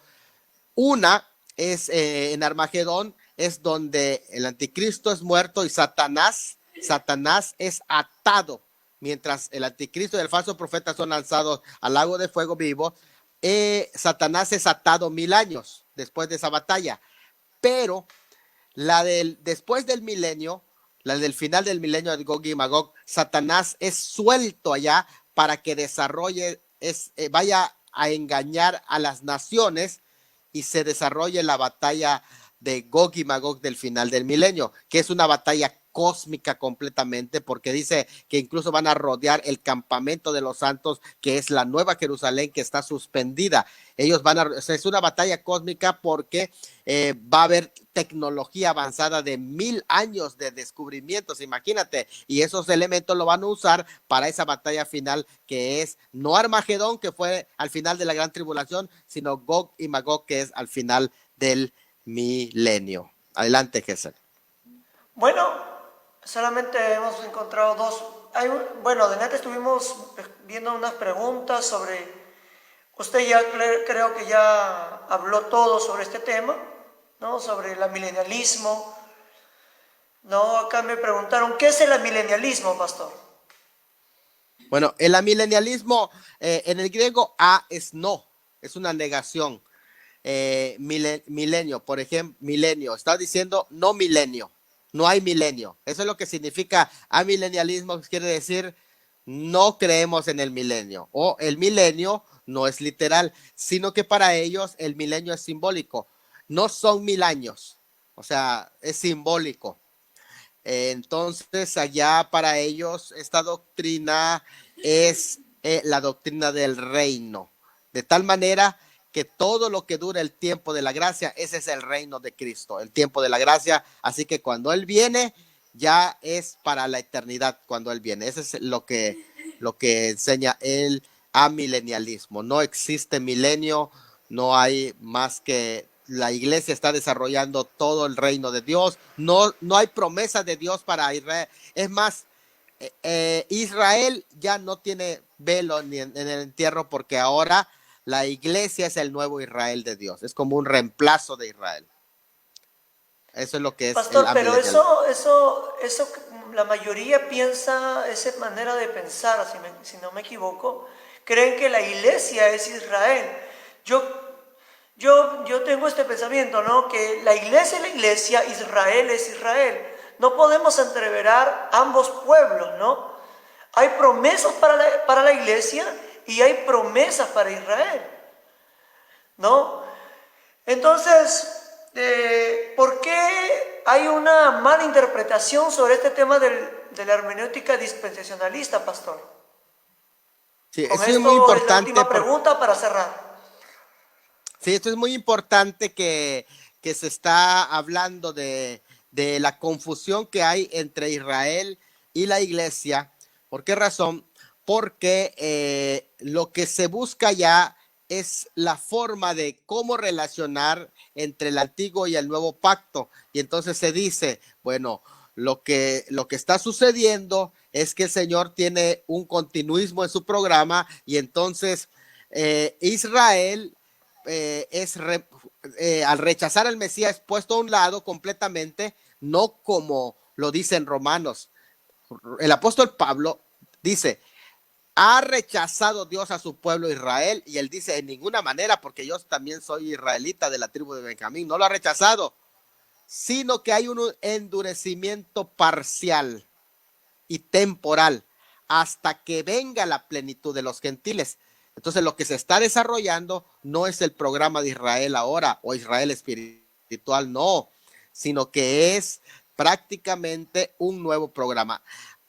Una es en Armagedón, es donde el anticristo es muerto y Satanás es atado. Mientras el anticristo y el falso profeta son lanzados al lago de fuego vivo, Satanás es atado 1000 años después de esa batalla. Pero después del milenio, la del final del milenio de Gog y Magog, Satanás es suelto allá para que desarrolle, vaya a engañar a las naciones y se desarrolle la batalla de Gog y Magog del final del milenio, que es una batalla cósmica completamente, porque dice que incluso van a rodear el campamento de los santos, que es la Nueva Jerusalén, que está suspendida. Ellos es una batalla cósmica porque va a haber tecnología avanzada de 1000 años de descubrimientos, imagínate, y esos elementos lo van a usar para esa batalla final, que es no Armagedón, que fue al final de la gran tribulación, sino Gog y Magog, que es al final del milenio. Adelante, Gesell. Bueno, solamente hemos encontrado dos. Bueno, delante estuvimos viendo unas preguntas sobre. Usted ya creo que ya habló todo sobre este tema, ¿no? Sobre el milenialismo. No, acá me preguntaron, ¿qué es el milenialismo, pastor? Bueno, el amilenialismo, en el griego a es no, es una negación. Milenio, por ejemplo, milenio, está diciendo no milenio, no hay milenio. Eso es lo que significa amilenialismo, quiere decir no creemos en el milenio, o el milenio no es literal, sino que para ellos el milenio es simbólico. No son 1000 años, o sea, es simbólico. Entonces, allá para ellos esta doctrina es la doctrina del reino, de tal manera que todo lo que dura el tiempo de la gracia, ese es el reino de Cristo, el tiempo de la gracia. Así que cuando Él viene, ya es para la eternidad cuando Él viene. Eso es lo que enseña el amilenialismo. No existe milenio, no hay más que la iglesia está desarrollando todo el reino de Dios. No hay promesa de Dios para Israel. Es más, Israel ya no tiene velo ni en el entierro, porque ahora la iglesia es el nuevo Israel de Dios. Es como un reemplazo de Israel. Eso es lo que es. Pastor, pero eso, la mayoría piensa, esa manera de pensar, si no me equivoco, creen que la iglesia es Israel. Yo tengo este pensamiento, ¿no? Que la iglesia es la iglesia, Israel es Israel. No podemos entreverar ambos pueblos, ¿no? Hay promesas para la iglesia y hay promesas para Israel. ¿no? Entonces, ¿por qué hay una mala interpretación sobre este tema de la hermenéutica dispensacionalista, pastor? Sí, Con eso es muy esto es la importante. última pregunta para cerrar. Sí, esto es muy importante que se está hablando de la confusión que hay entre Israel y la iglesia. ¿Por qué razón? Porque lo que se busca ya es la forma de cómo relacionar entre el antiguo y el nuevo pacto. Y entonces se dice, bueno, lo que está sucediendo es que el Señor tiene un continuismo en su programa y entonces Israel al rechazar al Mesías puesto a un lado completamente, no como lo dice en Romanos. El apóstol Pablo dice, ha rechazado Dios a su pueblo Israel, y él dice, en ninguna manera, porque yo también soy israelita de la tribu de Benjamín, no lo ha rechazado, sino que hay un endurecimiento parcial y temporal hasta que venga la plenitud de los gentiles. Entonces lo que se está desarrollando no es el programa de Israel ahora o Israel espiritual, no, sino que es prácticamente un nuevo programa.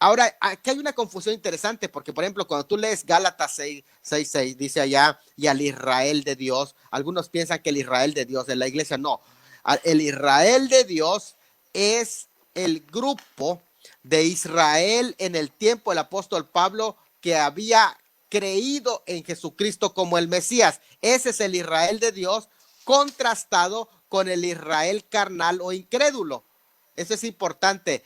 Ahora, aquí hay una confusión interesante porque, por ejemplo, cuando tú lees Gálatas 6:6, dice allá, y al Israel de Dios, algunos piensan que el Israel de Dios de la iglesia, no. El Israel de Dios es el grupo de Israel en el tiempo del apóstol Pablo que había creído en Jesucristo como el Mesías. Ese es el Israel de Dios contrastado con el Israel carnal o incrédulo. Eso es importante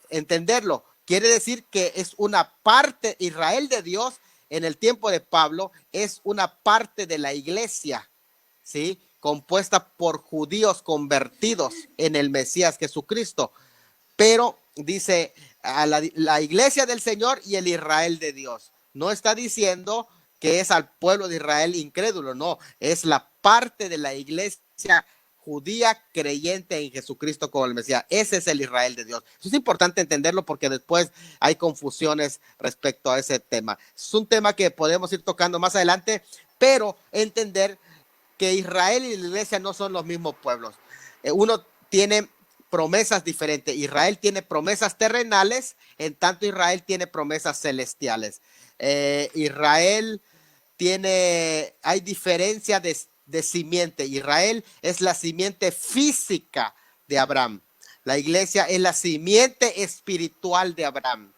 entenderlo. Quiere decir que es una parte, Israel de Dios en el tiempo de Pablo es una parte de la iglesia, ¿sí? Compuesta por judíos convertidos en el Mesías Jesucristo. Pero dice a la iglesia del Señor y el Israel de Dios. No está diciendo que es al pueblo de Israel incrédulo, no, es la parte de la iglesia judía creyente en Jesucristo como el Mesías. Ese es el Israel de Dios. Eso es importante entenderlo porque después hay confusiones respecto a ese tema. Es un tema que podemos ir tocando más adelante, pero entender que Israel y la iglesia no son los mismos pueblos. Uno tiene promesas diferentes. Israel tiene promesas terrenales, en tanto Israel tiene promesas celestiales. Israel hay diferencia de simiente. Israel es la simiente física de Abraham. La iglesia es la simiente espiritual de Abraham.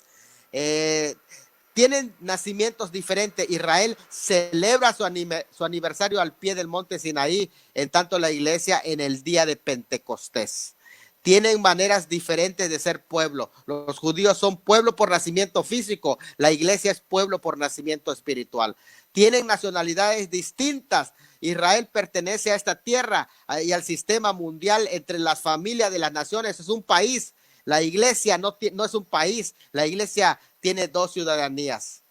Tienen nacimientos diferentes. Israel celebra su aniversario al pie del monte Sinaí, en tanto la iglesia en el día de Pentecostés. Tienen maneras diferentes de ser pueblo. Los judíos son pueblo por nacimiento físico, la iglesia es pueblo por nacimiento espiritual. Tienen nacionalidades distintas. Israel pertenece a esta tierra y al sistema mundial entre las familias de las naciones. Es un país. La iglesia no es un país. La iglesia tiene dos ciudadanías,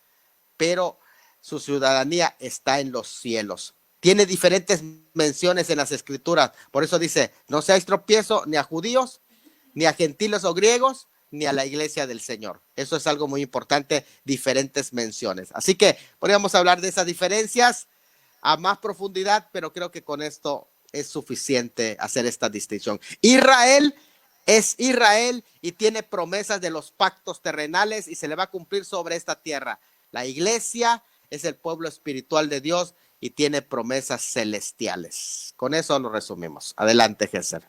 pero su ciudadanía está en los cielos. Tiene diferentes menciones en las escrituras. Por eso dice, no seáis tropiezo ni a judíos, ni a gentiles o griegos, ni a la iglesia del Señor. Eso es algo muy importante, diferentes menciones. Así que podríamos hablar de esas diferencias a más profundidad, pero creo que con esto es suficiente hacer esta distinción. Israel es Israel y tiene promesas de los pactos terrenales y se le va a cumplir sobre esta tierra. La iglesia es el pueblo espiritual de Dios y tiene promesas celestiales. Con eso lo resumimos. Adelante, Gesser.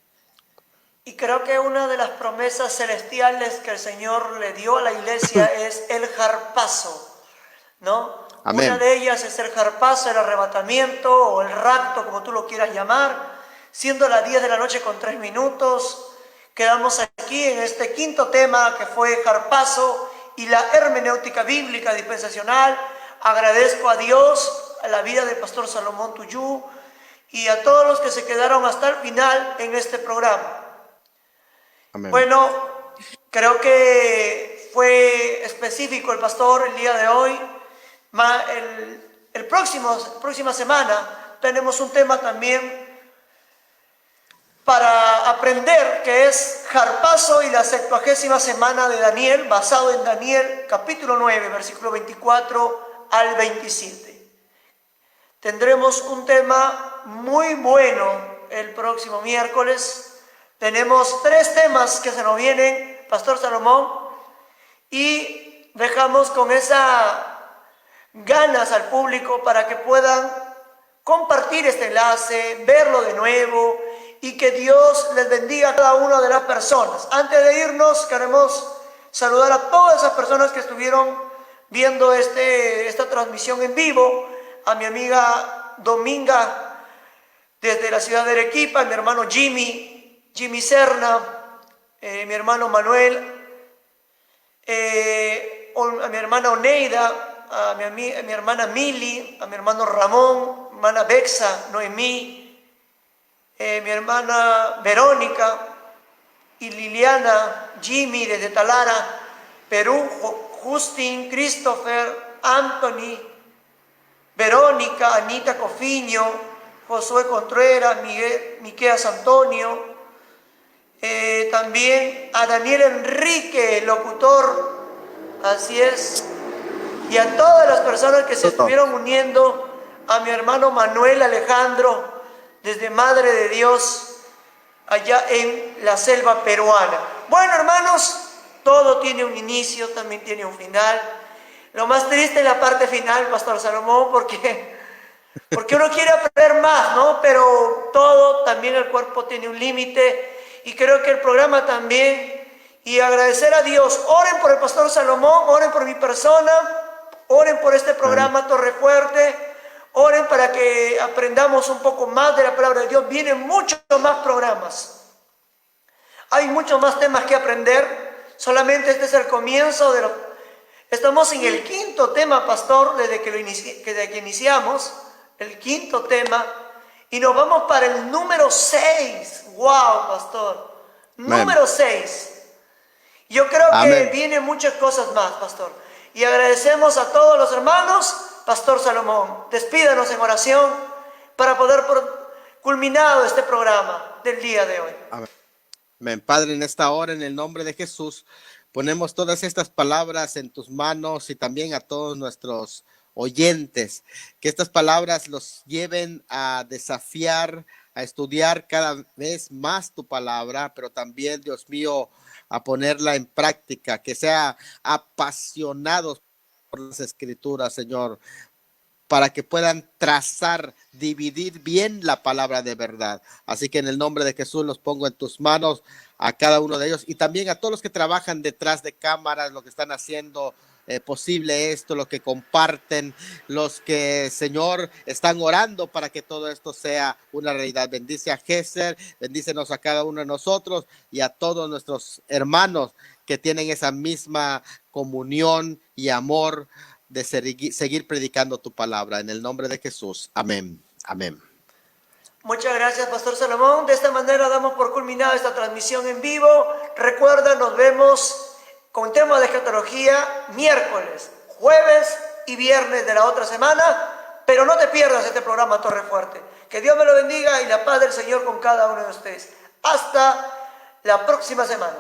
Y creo que una de las promesas celestiales que el Señor le dio a la iglesia es el harpazo, ¿no? Amén. Una de ellas es el harpazo, el arrebatamiento o el rapto, como tú lo quieras llamar, siendo las 10 de la noche con 3 minutos. Quedamos aquí en este quinto tema que fue harpazo y la hermenéutica bíblica dispensacional. Agradezco a Dios, a la vida del pastor Salomón Tuyú y a todos los que se quedaron hasta el final en este programa. Amén. Bueno, creo que fue específico el pastor el día de hoy. Próxima semana tenemos un tema también para aprender, que es harpazo y la 70ª semana de Daniel, basado en Daniel capítulo 9, versículo 24 al 27. Tendremos un tema muy bueno el próximo miércoles. Tenemos 3 temas que se nos vienen, Pastor Salomón, y dejamos con esa ganas al público para que puedan compartir este enlace, verlo de nuevo y que Dios les bendiga a cada una de las personas. Antes de irnos, queremos saludar a todas esas personas que estuvieron viendo esta transmisión en vivo, a mi amiga Dominga desde la ciudad de Arequipa, a mi hermano Jimmy Serna, mi hermano Manuel, a mi hermana Oneida, a mi hermana Mili, a mi hermano Ramón, mi hermana Bexa, Noemí, mi hermana Verónica y Liliana, Jimmy desde Talara, Perú, Justin, Christopher, Anthony, Verónica, Anita Cofiño, Josué Contreras, Miqueas Antonio, también a Daniel Enrique, locutor, así es, y a todas las personas que se estuvieron uniendo, a mi hermano Manuel Alejandro, desde Madre de Dios, allá en la selva peruana. Bueno, hermanos, todo tiene un inicio, también tiene un final. Lo más triste es la parte final, Pastor Salomón, porque uno quiere aprender más, ¿no? Pero todo, también el cuerpo tiene un límite, y creo que el programa también. Y agradecer a Dios. Oren por el Pastor Salomón, oren por mi persona, oren por este programa Torre Fuerte. Oren para que aprendamos un poco más de la palabra de Dios. Vienen muchos más programas. Hay muchos más temas que aprender. Solamente este es el comienzo de Estamos en el 5.º tema, pastor, desde que iniciamos. El 5.º tema. Y nos vamos para el número 6. ¡Wow, pastor! Número 6. Yo creo que vienen muchas cosas más, pastor. Y agradecemos a todos los hermanos. Pastor Salomón, despídanos en oración para poder culminado este programa del día de hoy. Amén. Padre, en esta hora, en el nombre de Jesús, ponemos todas estas palabras en tus manos y también a todos nuestros oyentes, que estas palabras los lleven a desafiar, a estudiar cada vez más tu palabra, pero también, Dios mío, a ponerla en práctica, que sea apasionados por las escrituras, Señor, para que puedan trazar, dividir bien la palabra de verdad. Así que en el nombre de Jesús los pongo en tus manos a cada uno de ellos y también a todos los que trabajan detrás de cámaras, lo que están haciendo posible esto, los que comparten, los que, Señor, están orando para que todo esto sea una realidad. Bendice a Gesser, bendícenos a cada uno de nosotros y a todos nuestros hermanos que tienen esa misma comunión y amor de seguir predicando tu palabra. En el nombre de Jesús. Amén. Amén. Muchas gracias, Pastor Salomón. De esta manera damos por culminada esta transmisión en vivo. Recuerda, nos vemos con tema de escatología miércoles, jueves y viernes de la otra semana. Pero no te pierdas este programa Torre Fuerte. Que Dios me lo bendiga y la paz del Señor con cada uno de ustedes. Hasta la próxima semana.